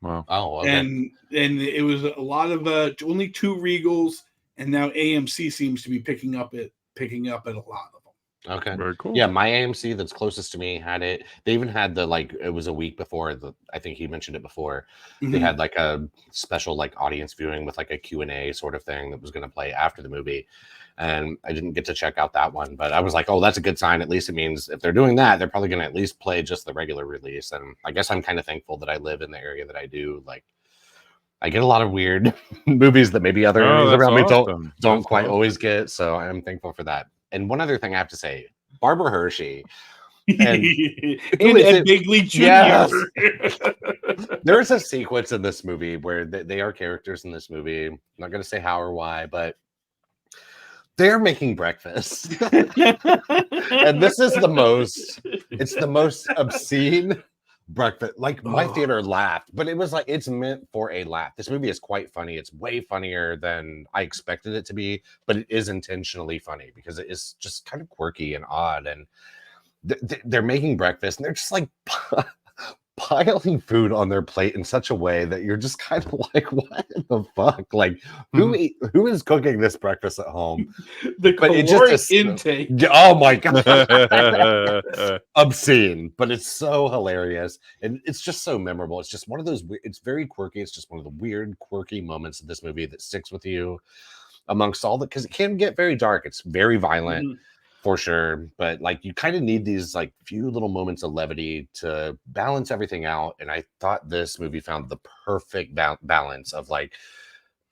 Wow. Oh, okay. And it was a lot of only 2 Regals, and now AMC seems to be picking up at a lot of them. Okay. Very cool. Yeah, my AMC that's closest to me had it. They even had the like it was a week before I think he mentioned it before. They Mhm. had like a special like audience viewing with like a Q&A sort of thing that was going to play after the movie. And I didn't get to check out that one, but I was like, "Oh, that's a good sign. At least it means if they're doing that, they're probably going to at least play just the regular release." And I guess I'm kind of thankful that I live in the area that I do. Like I get a lot of weird movies that maybe other Oh, areas that's around me awesome. don't That's quite awesome. always get. So I'm thankful for that. And one other thing I have to say, Barbara Hershey and and is Ed it? Bigley Jr. Yes. There is a sequence in this movie where they are characters in this movie. I'm not going to say how or why, but they're making breakfast. And this is it's the most obscene breakfast. Like my theater laughed, but it was like it's meant for a laugh. This movie is quite funny. It's way funnier than I expected it to be, but it is intentionally funny because it is just kind of quirky and odd. And they're making breakfast and they're just like piling food on their plate in such a way that you're just kind of like, what the fuck? Like, who is cooking this breakfast at home? The But it caloric just intake. oh my god, obscene, but it's so hilarious and it's just so memorable. It's just one of those. It's very quirky. It's just one of the weird, quirky moments of this movie that sticks with you amongst all the because it can get very dark. It's very violent. Mhm. For sure, but like you kind of need these like few little moments of levity to balance everything out. And I thought this movie found the perfect balance of like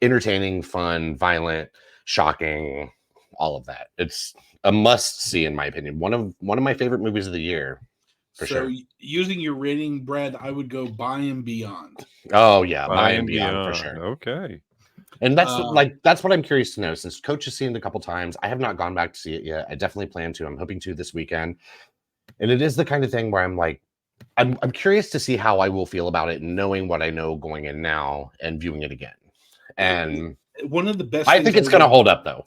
entertaining, fun, violent, shocking, all of that. It's a must see in my opinion. One of my favorite movies of the year, for So sure. using your rating, Brad, I would go By and Beyond. Oh yeah, By by and and beyond for beyond. sure. Okay. And that's what I'm curious to know. Since Coach has seen it a couple times, I have not gone back to see it yet. I definitely plan to. I'm hoping to this weekend. And it is the kind of thing where I'm like, I'm curious to see how I will feel about it, knowing what I know going in now and viewing it again. And One of the best. I think it's going to hold up, though.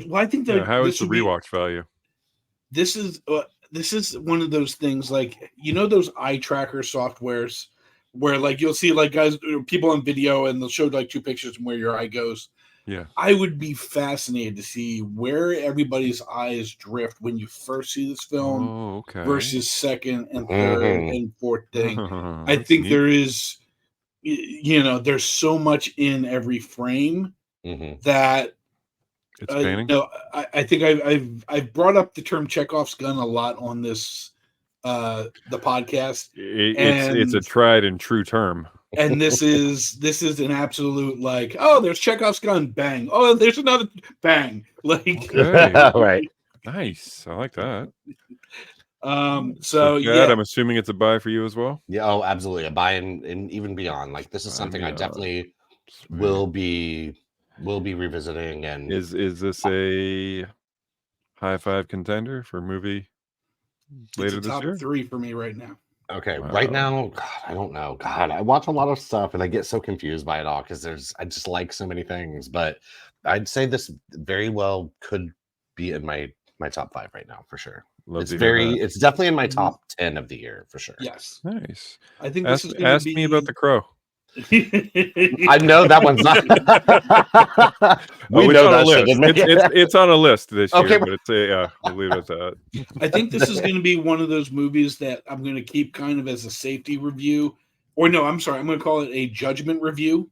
Well, I think Yeah, that how is this the would be. rewatch value? This is one of those things, like, you know, those eye tracker softwares where like you'll see like guys, people on video, and they'll show like 2 pictures from where your eye goes. Yeah. I would be fascinated to see where everybody's eyes drift when you first see this film versus second and third and fourth thing. I think there is, there's so much in every frame that it's painting. I think I've brought up the term Chekhov's gun a lot on this the podcast. It's a tried and true term. And this is an absolute like, oh, there's Chekhov's gun, bang. Oh, there's another bang. Like right. Nice. I like that. So Chad, yeah, I'm assuming it's a buy for you as well. Yeah, oh, absolutely. A buy and even beyond. Like this is something I definitely will be revisiting. And is this a high five contender for movie later this year? Top 3 for me right now. Okay, right now, God, I don't know. God, I watch a lot of stuff and I get so confused by it all because I just like so many things. But I'd say this very well could be in my top 5 right now for sure. It's definitely in my top 10 of the year for sure. Yes, nice. I think this is ask me about The Crow. I know that one's not. We know that shit, didn't we? It's on a list this year, but it's we'll leave it at that. I think this is going to be one of those movies that I'm going to keep kind of as a safety review or no, I'm sorry, I'm going to call it a judgment review.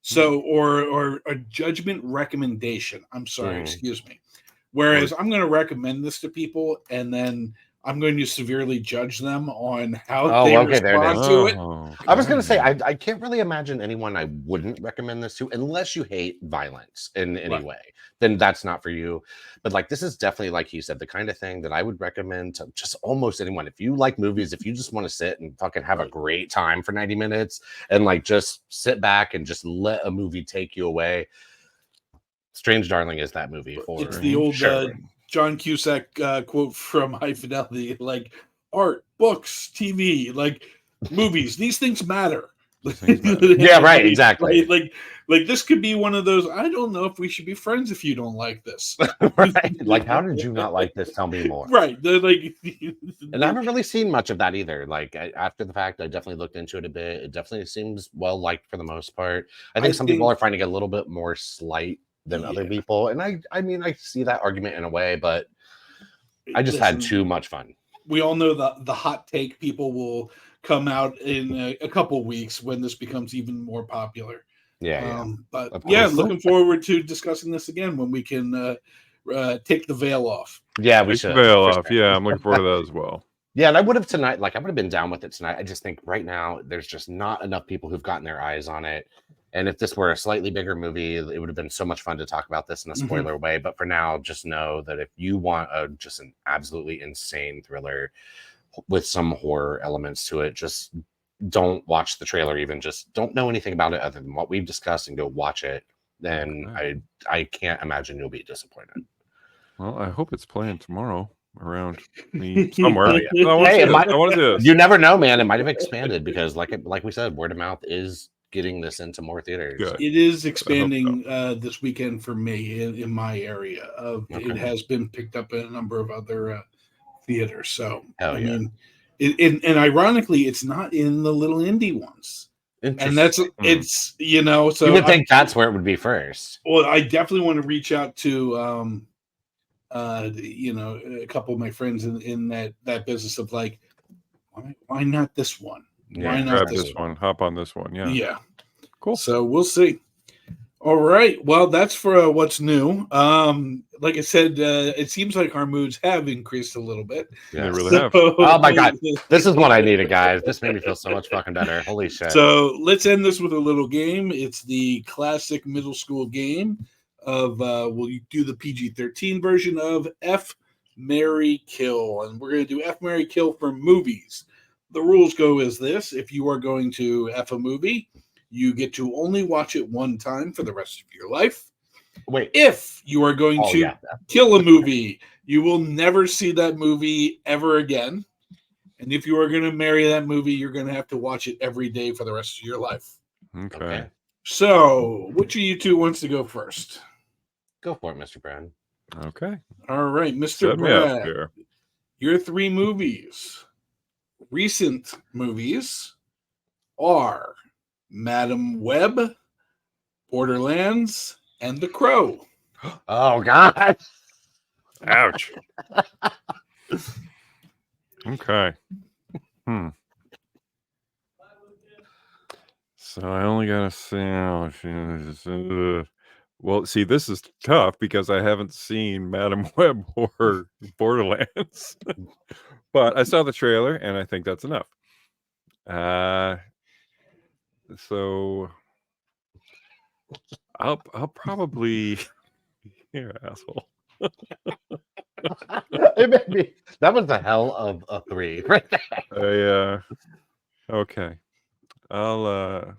So, or a judgment recommendation. I'm sorry, excuse me. Whereas I'm going to recommend this to people, and then I'm going to severely judge them on how they respond to it. I was going to say, I can't really imagine anyone I wouldn't recommend this to, unless you hate violence in any way. Then that's not for you. But like, this is definitely, like he said, the kind of thing that I would recommend to just almost anyone. If you like movies, if you just want to sit and fucking have a great time for 90 minutes and like just sit back and just let a movie take you away, Strange Darling is that movie for it's the old John Cusack quote from High Fidelity, like art, books, TV, like movies. These things matter. Yeah, right, exactly. Like this could be one of those. I don't know if we should be friends if you don't like this. Right? Like, how did you not like this? Tell me more. Right? Like, and I haven't really seen much of that either. Like after the fact, I definitely looked into it a bit. It definitely seems well liked for the most part. I think some people are finding it a little bit more slight than other people, and I mean, I see that argument in a way, but I just had too much fun. We all know that the hot take people will come out in a couple weeks when this becomes even more popular. But yeah, looking forward to discussing this again when we can take the veil off. Yeah, we should. Veil off. Sure. Yeah, I'm looking forward to that as well. Yeah, and I would have tonight. Like, I would have been down with it tonight. I just think right now there's just not enough people who've gotten their eyes on it. And if this were a slightly bigger movie, it would have been so much fun to talk about this in a spoiler way. But for now, just know that if you want just an absolutely insane thriller with some horror elements to it, just don't watch the trailer. Even just don't know anything about it other than what we've discussed, and go watch it. Then I can't imagine you'll be disappointed. Well, I hope it's playing tomorrow around me somewhere. I want to do this. You never know, man. It might have expanded because, like we said, word of mouth is getting this into more theaters. Good. It is expanding this weekend for me in my area. It has been picked up in a number of other theaters. So I mean, and ironically, it's not in the little indie ones. And that's it's so you would think that's where it would be first. Well, I definitely want to reach out to a couple of my friends in that business of like, why not this one? Why not grab this one? Hop on this one. Yeah. Cool. So we'll see. All right. Well, that's for what's new. Like I said, it seems like our moods have increased a little bit. Yeah, they really have. Oh my god, this is what I needed, guys. This made me feel so much fucking better. Holy shit! So let's end this with a little game. It's the classic middle school game of we'll do the PG-13 version of F, Marry, Kill, and we're going to do F, Marry, Kill for movies. The rules go as this: if you are going to F a movie, you get to only watch it one time for the rest of your life. Wait. If you are going to kill a movie, you will never see that movie ever again. And if you are going to marry that movie, you're going to have to watch it every day for the rest of your life. Okay. So, which of you two wants to go first? Go for it, Mr. Brad. Okay. All right, Mr. Brad. Your three movies, recent movies, are Madam Web, Borderlands, and The Crow. Oh, God. Ouch. Okay. So I only got to say, well, see, this is tough because I haven't seen Madam Web or Borderlands. But I saw the trailer, and I think that's enough. So I'll probably asshole. That was the hell of a 3 right there. Okay. I'll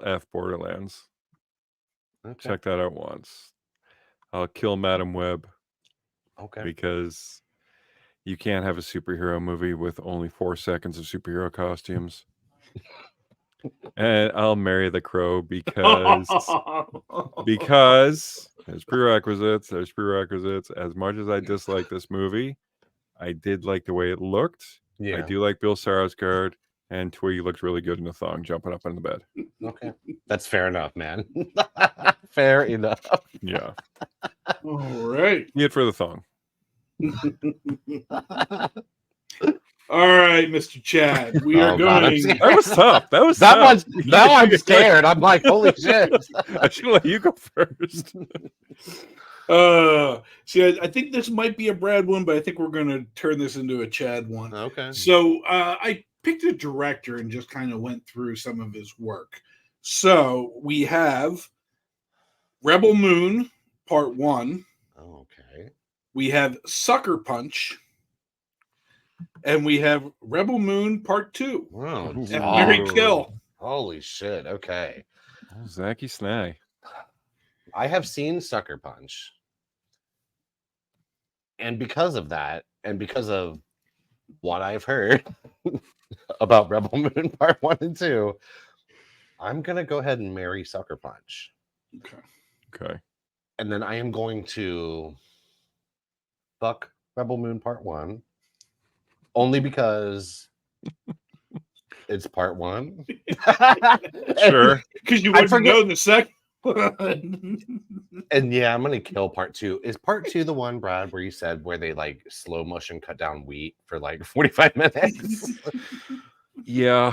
F Borderlands. Okay. Check that out once. I'll kill Madam Web. Okay. Because you can't have a superhero movie with only 4 seconds of superhero costumes. And I'll marry The Crow because there's prerequisites. As much as I dislike this movie, I did like the way it looked. Yeah. I do like Bill Skarsgård, and Twiggy looked really good in the thong, jumping up in the bed. Okay. That's fair enough, man. Fair enough. Yeah. All right. Need it for the thong. All right, Mr. Chad. We are God, I'm going. scared. That was tough. That was That tough. one's now I'm scared. I'm like, holy shit. I should let you go first. See, I think this might be a Brad one, but I think we're going to turn this into a Chad one. Okay. So I picked a director and just kind of went through some of his work. So we have Rebel Moon Part 1. Okay. We have Sucker Punch. And we have Rebel Moon Part 2. Oh, F. Mary Kill. Holy shit. Okay. Oh, Zachy Snag. I have seen Sucker Punch. And because of that, and because of what I've heard about Rebel Moon Part 1 and 2, I'm going to go ahead and marry Sucker Punch. Okay. And then I am going to fuck Rebel Moon Part 1 only because it's Part 1. Sure. Because you wouldn't know the second one. And yeah, I'm going to kill Part 2. Is Part 2 the one, Brad, where you said where they like slow motion cut down wheat for like 45 minutes? Yeah.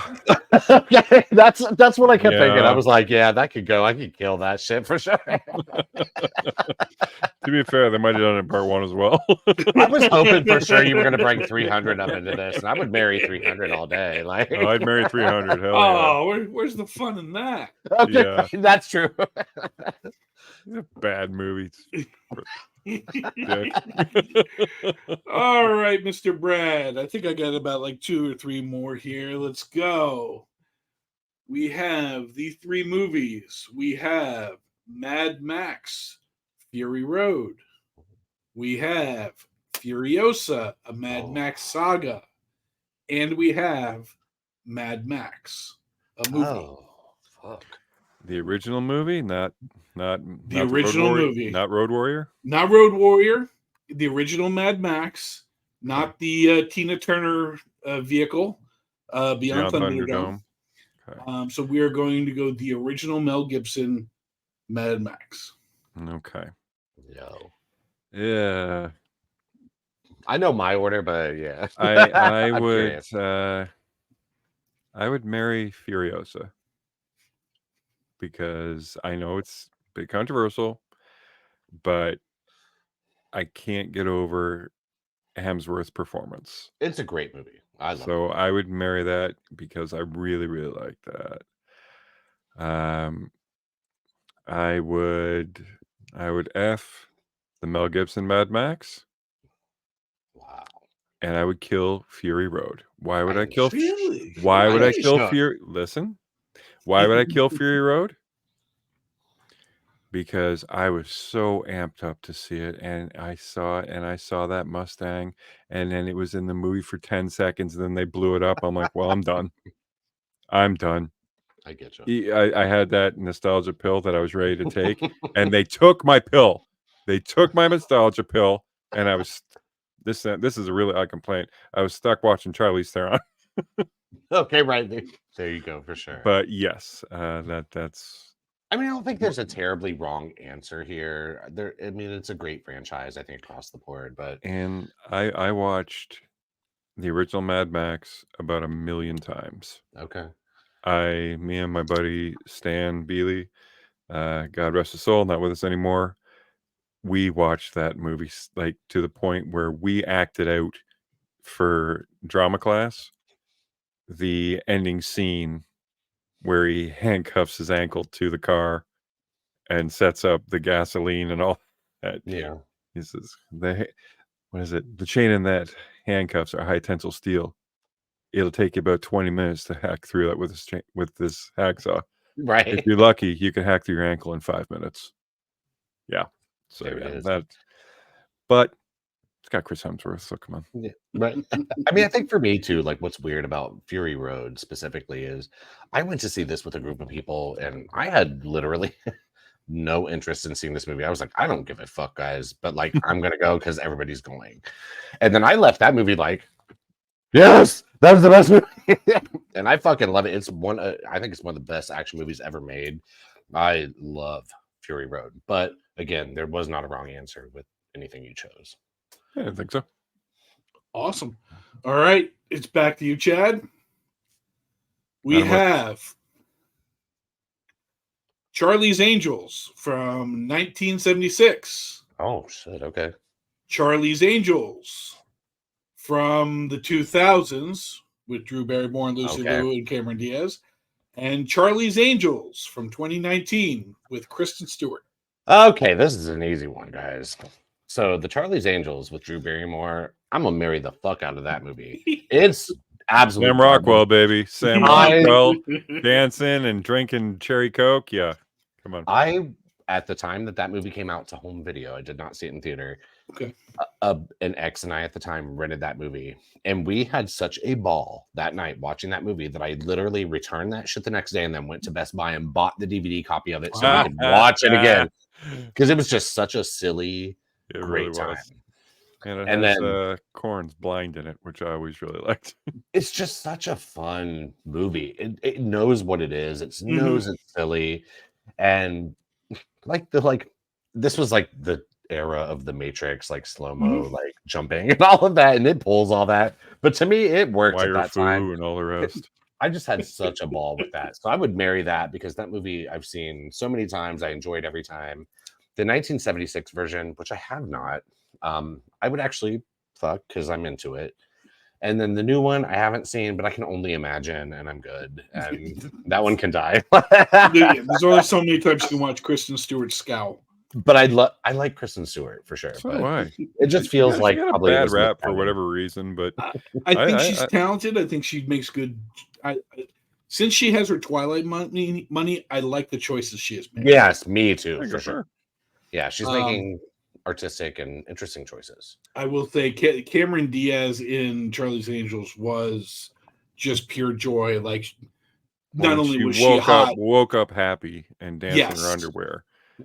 Okay, that's what I kept thinking. I Yeah. was like, yeah, that could go. I could kill that shit for sure. To be fair, they might have done it in Part 1 as well. I was hoping for sure you were going to bring 300 up into this, and I would marry 300 all day. Like, Oh, I'd marry 300. Hell Oh, where's the fun in that? okay, Yeah. that's true. yeah. Bad movies. All right, Mr. Brad. I think I got about like 2 or 3 more here. Let's go. We have the 3 movies. We have Mad Max, Fury Road. We have Furiosa, a Mad Max saga. And we have Mad Max, a movie. Oh, fuck. The original movie, not The original movie. not Road Warrior. Not Road Warrior, the original Mad Max, not the Tina Turner vehicle, Beyond Thunderdome. Okay. So we are going to go the original Mel Gibson Mad Max. Okay. Yo. Yeah. I know my order, but yeah. I I'm would curious. I would marry Furiosa because I know it's a bit controversial, but I can't get over Hemsworth's performance. It's a great movie. I love it. So I would marry that because I really, really like that. I would F the Mel Gibson Mad Max. Wow. And I would kill Fury Road. Why would I kill? Really? Why would I kill Sure. Fury? Listen, why would I kill Fury Road? Because I was so amped up to see it, and I saw it, and I saw that Mustang, and then it was in the movie for 10 seconds, and then they blew it up. I'm like, well, I'm done. I'm done. I get you. I had that nostalgia pill that I was ready to take, and they took my pill. They took my nostalgia pill, and I was. This is a really odd complaint. I was stuck watching Charlize Theron. Okay, right there you go for sure. But yes, that's. I mean, I don't think there's a terribly wrong answer here. I mean, it's a great franchise, I think, across the board. But And I watched the original Mad Max about 1 million times. okay, Me and my buddy Stan Bealey, God rest his soul, not with us anymore. We watched that movie like to the point where we acted out for drama class the ending scene where he handcuffs his ankle to the car and sets up the gasoline and all that. yeah, He says, what is it? The chain in that handcuffs are high tensile steel. It'll take you about 20 minutes to hack through that with this hacksaw. right. If you're lucky, you can hack through your ankle in 5 minutes. Yeah. So There it yeah, is. but it's got Chris Hemsworth, so come on. Yeah, right. I mean, I think for me too, like what's weird about Fury Road specifically is I went to see this with a group of people, and I had literally no interest in seeing this movie. I was like, I don't give a fuck, guys, but like I'm gonna go because everybody's going. And then I left that movie like, yes, that was the best movie, and I fucking love it. It's I think it's one of the best action movies ever made. I love Fury Road, but again, there was not a wrong answer with anything you chose. Yeah, I think so. Awesome. All right, it's back to you, Chad. We have Charlie's Angels from 1976. Oh shit! Okay. Charlie's Angels from the 2000s with Drew Barrymore and Lucy Liu and Cameron Diaz, and Charlie's Angels from 2019 with Kristen Stewart. Okay, this is an easy one, guys. So the Charlie's Angels with Drew Barrymore, I'm gonna marry the fuck out of that movie. It's absolute Sam Rockwell, baby. Sam I- Rockwell dancing and drinking cherry Coke. Yeah, come on. At the time that movie came out to home video, I did not see it in theater. Okay. An ex and I at the time rented that movie, and we had such a ball that night watching that movie that I literally returned that shit the next day and then went to Best Buy and bought the DVD copy of it so we could watch it again, because it was just such a silly, great time. And it has Korn's Blind in it, which I always really liked. It's just such a fun movie. It knows what it is. It knows it's silly, and this was like the era of the Matrix, like slow-mo, like jumping and all of that, and it pulls all that. But to me, it worked at that time and all the rest. I just had such a ball with that. So I would marry that because that movie I've seen so many times. I enjoyed every time. The 1976 version, which I have not, I would actually fuck because I'm into it. And then the new one I haven't seen, but I can only imagine, and I'm good. And that one can die. There's only so many times you can watch Kristen Stewart scowl. But I like Kristen Stewart for sure. So do I. It just feels like a bad rap for whatever reason, but I think she's talented. I think she makes good. Since she has her Twilight money, I like the choices she has made. Yes, me too, for sure. Yeah, she's making artistic and interesting choices. I will say Cameron Diaz in Charlie's Angels was just pure joy. Like, not only was she hot, woke up happy and dancing in her underwear.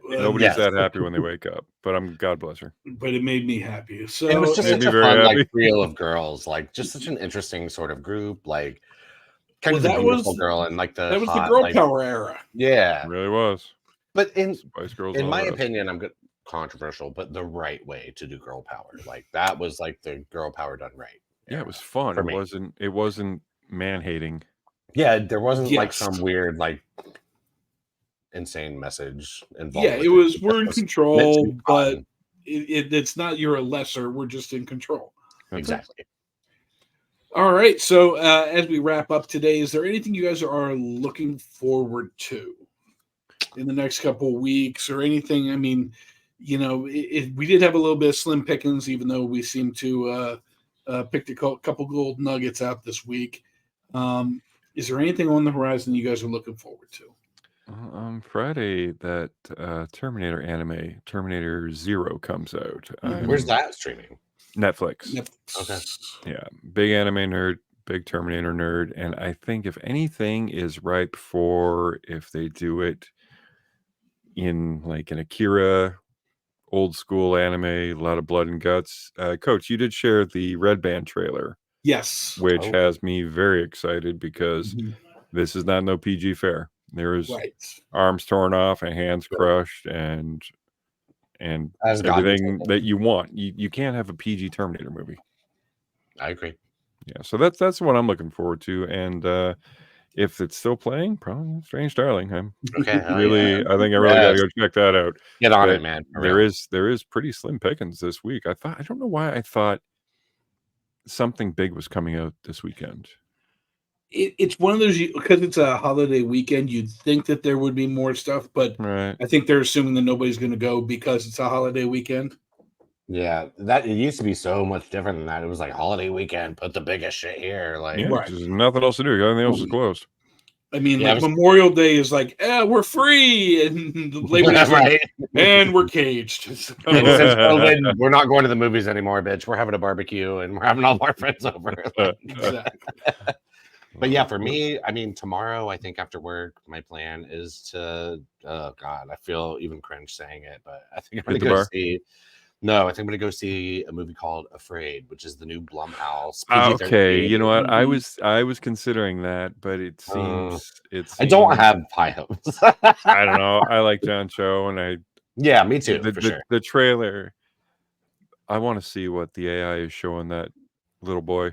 Nobody's that happy when they wake up, but God bless her. But it made me happy. So it was just such a fun, like, trio of girls, like just such an interesting sort of group, like kind of the beautiful girl and like that was the girl power era. Yeah, it really was. But in my opinion, I'm good. Controversial, but the right way to do girl power. Like that was like the girl power done right. Yeah, it was fun. It wasn't man hating. Yeah, there wasn't like some weird like insane message involved. Yeah, it was we're in control, but it's not you're a lesser. We're just in control. Exactly. All right. So as we wrap up today, is there anything you guys are looking forward to in the next couple of weeks or anything? I mean, you know, we did have a little bit of slim pickings, even though we seem to pick a couple gold nuggets out this week. Is there anything on the horizon you guys are looking forward to? On Friday, that Terminator anime, Terminator Zero, comes out. Where's that streaming? Netflix. Okay. Yeah, big anime nerd, big Terminator nerd, and I think if anything is ripe for if they do it in like an Akira old school anime, a lot of blood and guts. Coach, you did share the Red Band trailer. Yes. Which has me very excited because this is not no PG fare. There is arms torn off and hands crushed and everything that you want. You can't have a PG Terminator movie. I agree. Yeah, so that's what I'm looking forward to. And if it's still playing, probably Strange Darling. I think I really gotta go check that out. Get on it, man. There is pretty slim pickings this week. I don't know why I thought something big was coming out this weekend. It's one of those, because it's a holiday weekend, you'd think that there would be more stuff, but I think they're assuming that nobody's going to go because it's a holiday weekend. Yeah, it used to be so much different than that. It was like holiday weekend, put the biggest shit here. Like, there's nothing else to do. Everything else is closed. I mean, Memorial Day is like, we're free, and Labor Day is like, and we're caged. Since COVID, we're not going to the movies anymore, bitch. We're having a barbecue, and we're having all our friends over. Exactly. But yeah, for me, I mean, tomorrow, I think after work, my plan is to, oh God, I feel even cringe saying it, but I think I'm going to go see. No, I think I'm going to go see a movie called Afraid, which is the new Blumhouse. Okay, you know what? I was considering that, but it seems I don't have high hopes. I don't know. I like John Cho, and me too. For sure. The trailer. I want to see what the AI is showing that little boy.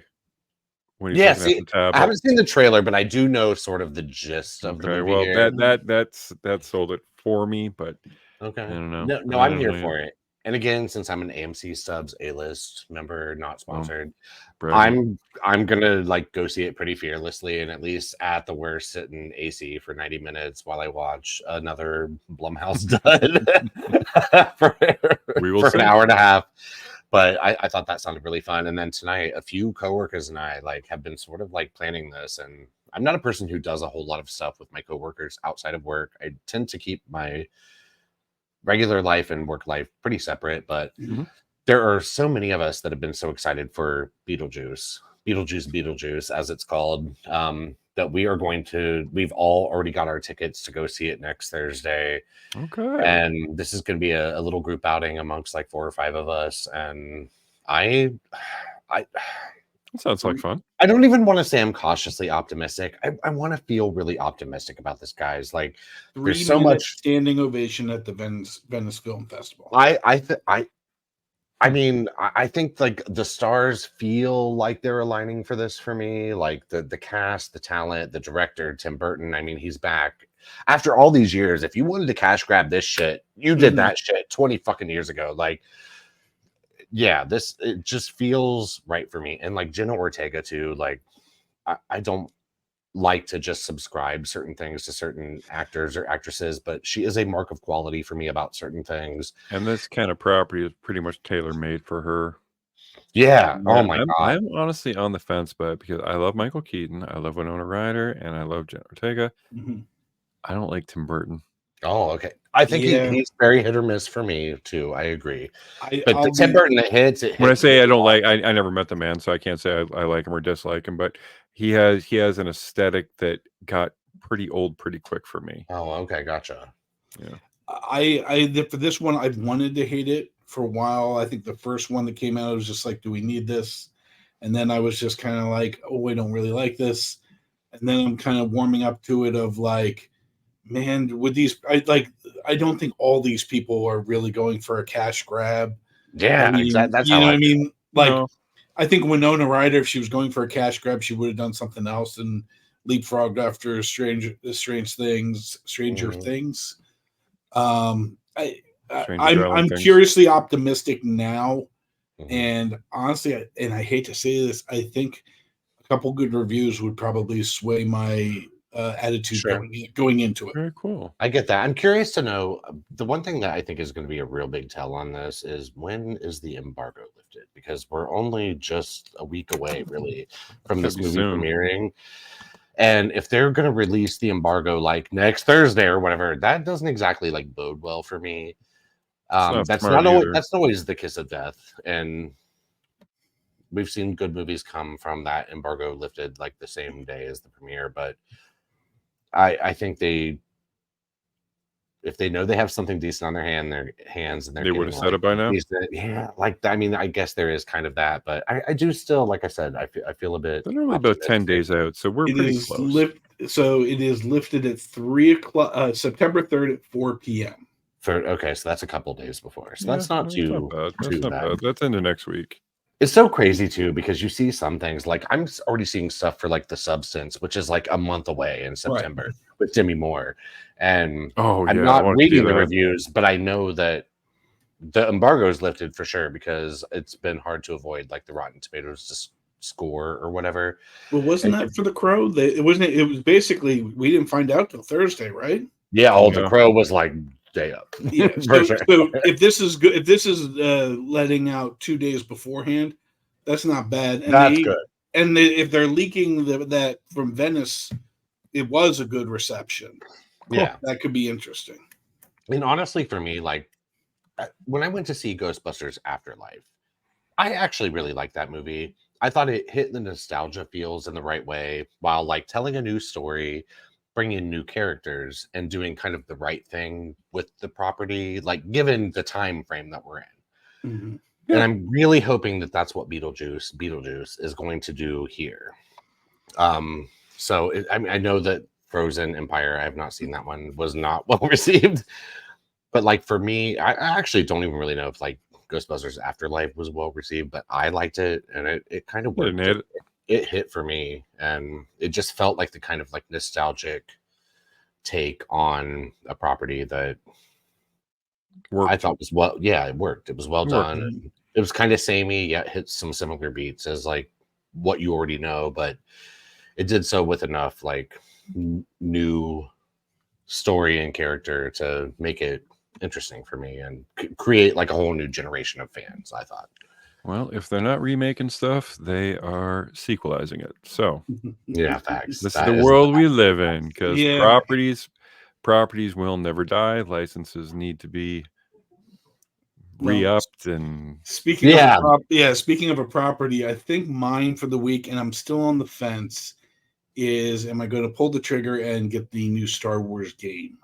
when he's Yeah, looking at see, the I tablet. haven't seen the trailer, but I do know sort of the gist of the Okay, movie well, here. that sold it for me, but I Okay. don't know. No, I I'm don't here know yet. for it. And again, since I'm an AMC Stubs A-list member, not sponsored, Bragging. I'm gonna like go see it pretty fearlessly, and at least at the worst sit in AC for 90 minutes while I watch another Blumhouse dud We will for see. an hour and a half. But I thought that sounded really fun. And then tonight, a few coworkers and I like have been sort of like planning this. And I'm not a person who does a whole lot of stuff with my coworkers outside of work. I tend to keep my regular life and work life pretty separate, but Mhm. there are so many of us that have been so excited for Beetlejuice, as it's called, that we've all already got our tickets to go see it next Thursday. Okay. And this is going to be a little group outing amongst like 4 or 5 of us. And I That sounds like fun. I don't even want to say I'm cautiously optimistic. I want to feel really optimistic about this, guys. Like, there's so 3-minute much. standing ovation at the Venice Film Festival. I mean, I think like the stars feel like they're aligning for this for me. Like the cast, the talent, the director, Tim Burton. I mean, he's back after all these years. If you wanted to cash grab this shit, you did that shit 20 fucking years ago. Like, yeah, it just feels right for me. And like Jenna Ortega too. Like, I don't like to just subscribe certain things to certain actors or actresses, but she is a mark of quality for me about certain things. And this kind of property is pretty much tailor-made for her. Yeah. Yeah, Oh my God. I'm honestly on the fence, but because I love Michael Keaton, I love Winona Ryder, and I love Jenna Ortega. I don't like Tim Burton. Oh, okay. I think he's very hit or miss for me too. I agree. But I'll the Tim Burton that hits, When I say I don't like, I never met the man, so I can't say I like him or dislike him. But he has an aesthetic that got pretty old pretty quick for me. Oh, okay, gotcha. Yeah. For this one, I've wanted to hate it for a while. I think the first one that came out, I was just like, do we need this? And then I was just kind of like, oh, I don't really like this. And then I'm kind of warming up to it of like, man, with these, I don't think all these people are really going for a cash grab. Yeah, I mean, exactly. That's you how know I what I mean? Like, No. I think Winona Ryder, if she was going for a cash grab, she would have done something else and leapfrogged after Stranger Things. I'm curiously optimistic now, and honestly, I hate to say this, I think a couple good reviews would probably sway my attitude going into it. Very cool. I get that. I'm curious to know the one thing that I think is going to be a real big tell on this is when is the embargo lifted? Because we're only just a week away, really, from this movie premiering. And if they're going to release the embargo like next Thursday or whatever, that doesn't exactly like bode well for me. That's not always the kiss of death, and we've seen good movies come from that embargo lifted like the same day as the premiere. But I think if they know they have something decent on their hands and they would have said it by now. Yeah, like I mean, I guess there is kind of that, but I do still, like I said, I feel a bit. They're normally about 10 days out, so we're pretty close. So it is lifted at 3:00, September 3rd at 4 p.m. Okay, so that's a couple days before. So that's not too bad. That's into next week. It's so crazy too because you see some things like I'm already seeing stuff for like The Substance, which is like a month away in September with Demi Moore, and I'm not reading the reviews, but I know that the embargo is lifted for sure because it's been hard to avoid like the Rotten Tomatoes score or whatever. Well, wasn't that for The Crow? It wasn't. It was basically we didn't find out till Thursday, right? Yeah. The Crow was like day up. Yeah. So if this is good, if this is letting out 2 days beforehand, that's not bad. And that's good. And if they're leaking that from Venice, it was a good reception. Yeah, that could be interesting. I mean, honestly, for me, like when I went to see Ghostbusters Afterlife, I actually really liked that movie. I thought it hit the nostalgia feels in the right way while like telling a new story, bringing in new characters, and doing kind of the right thing with the property, like given the time frame that we're in. Mm-hmm. Yeah. And I'm really hoping that that's what Beetlejuice is going to do here. So I know that Frozen Empire, I have not seen that one, was not well received. But like for me, I actually don't even really know if like Ghostbusters Afterlife was well received, but I liked it and it kind of worked. it hit for me, and it just felt like the kind of like nostalgic take on a property that I thought was it worked. It was well done. And it was kind of samey, yet hit some similar beats as like what you already know, but it did so with enough like new story and character to make it interesting for me and create like a whole new generation of fans, I thought. Well, if they're not remaking stuff, they are sequelizing it. So yeah, facts. This is the world we live in, because properties will never die. Licenses need to be re-upped. And speaking of a property, I think mine for the week, and I'm still on the fence, is am I going to pull the trigger and get the new Star Wars game?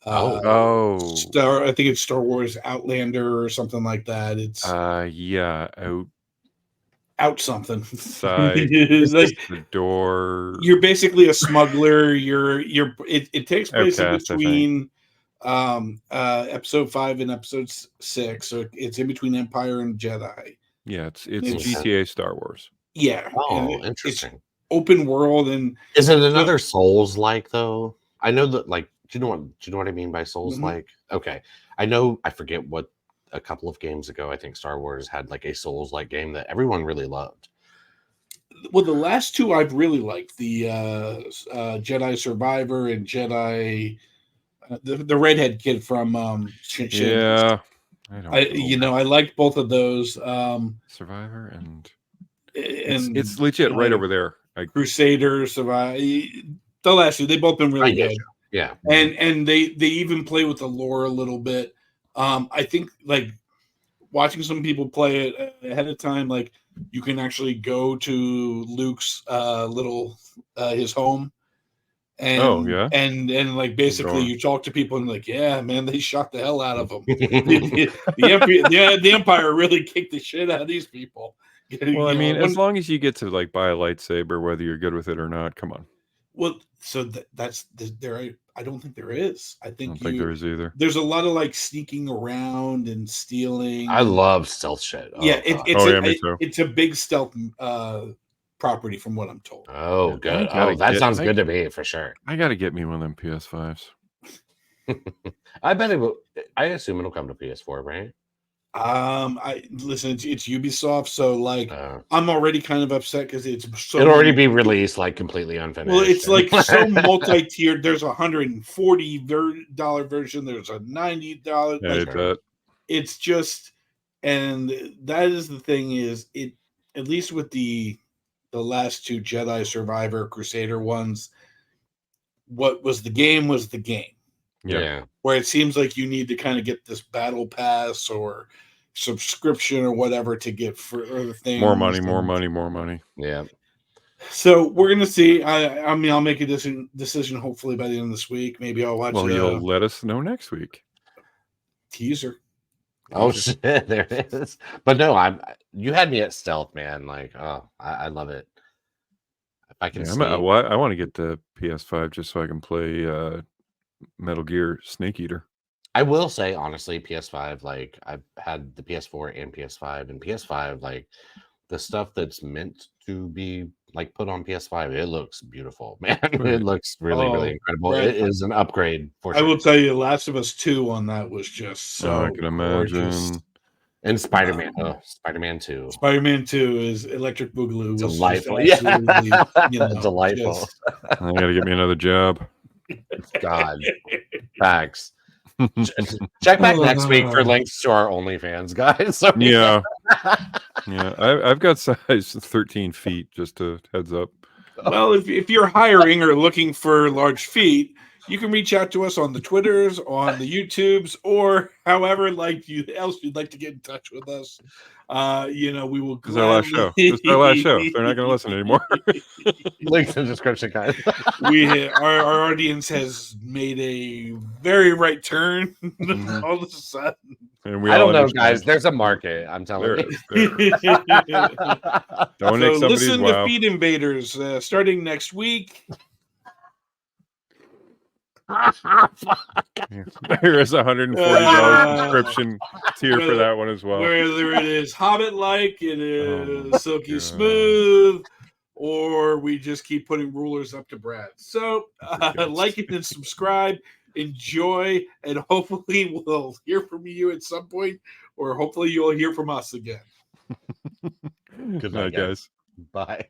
I think it's Star Wars Outlander or something like that. It's out something side like the door. You're basically a smuggler. It takes place in between episode 5 and episode 6, so it's in between Empire and Jedi. Yeah, it's GTA Star Wars. Yeah. Interesting. It's open world. And is it another Souls like though? I know that like do you know what I mean by Souls like? Okay. I forget what a couple of games ago, I think Star Wars had like a Souls like game that everyone really loved. Well, the last two I've really liked, the Jedi Survivor and Jedi the redhead kid from yeah. I liked both of those. Survivor and it's legit right over there. Crusader, Survivor. The last two, they've both been really good. Yeah, and they even play with the lore a little bit. I think like watching some people play it ahead of time, like you can actually go to Luke's his home, and and like basically you talk to people and like, yeah, man, they shot the hell out of them. the Empire really kicked the shit out of these people. Well, I mean, as long as you get to like buy a lightsaber, whether you're good with it or not, come on. Well, so that's there. I don't think there is. I don't think there is either. There's a lot of like sneaking around and stealing. I love stealth shit. It's a big stealth property from what I'm told. Oh, good. That sounds good to me for sure. I got to get me one of them PS5s. I bet it will. I assume it'll come to PS4, right? It's Ubisoft, so like I'm already kind of upset because it'll already be released like completely unfinished. Well, it's like so multi-tiered. There's a $140 version. There's a $90. It's just, and that is the thing is it. At least with the last two Jedi Survivor Crusader ones, what was the game was the game. Yeah. Where it seems like you need to kind of get this battle pass or subscription or whatever to get further things. More money. Yeah. So we're gonna see. I mean, I'll make a decision hopefully by the end of this week. Maybe I'll watch. Well, you'll let us know next week. Teaser. Oh shit! There it is. But no, you had me at stealth, man. Like, I love it. If I can, I want to get the PS5 just so I can play Metal Gear Snake Eater. I will say honestly, PS5, like I've had the PS4 and PS5, and PS5, like the stuff that's meant to be like put on PS5, it looks beautiful, man. It looks really incredible. Right. It is an upgrade for sure. I will tell you, Last of Us 2 on that was just so I can imagine. Gorgeous. And Spider-Man, Spider-Man 2. Spider-Man 2 is Electric Boogaloo. Delightful. Delightful. I gotta get me another job. God. Facts. Check back next week for links to our OnlyFans, guys. So yeah. I've got size 13 feet, just a heads up. Well, if you're hiring or looking for large feet, you can reach out to us on the Twitters, on the YouTubes, or however else you'd like to get in touch with us. We will. This is our last show. This is our last show. They're not going to listen anymore. Links in the description, guys. Our audience has made a very right turn all of a sudden. And I don't know, guys. There's a market. I'm telling you. Donate so listen to Feed Invaders starting next week. There is $140 subscription tier for that one as well. Whether it is Hobbit-like, it is Silky Smooth, or we just keep putting rulers up to Brad. So like it and subscribe, enjoy, and hopefully we'll hear from you at some point, or hopefully you'll hear from us again. Good night, guys. Bye.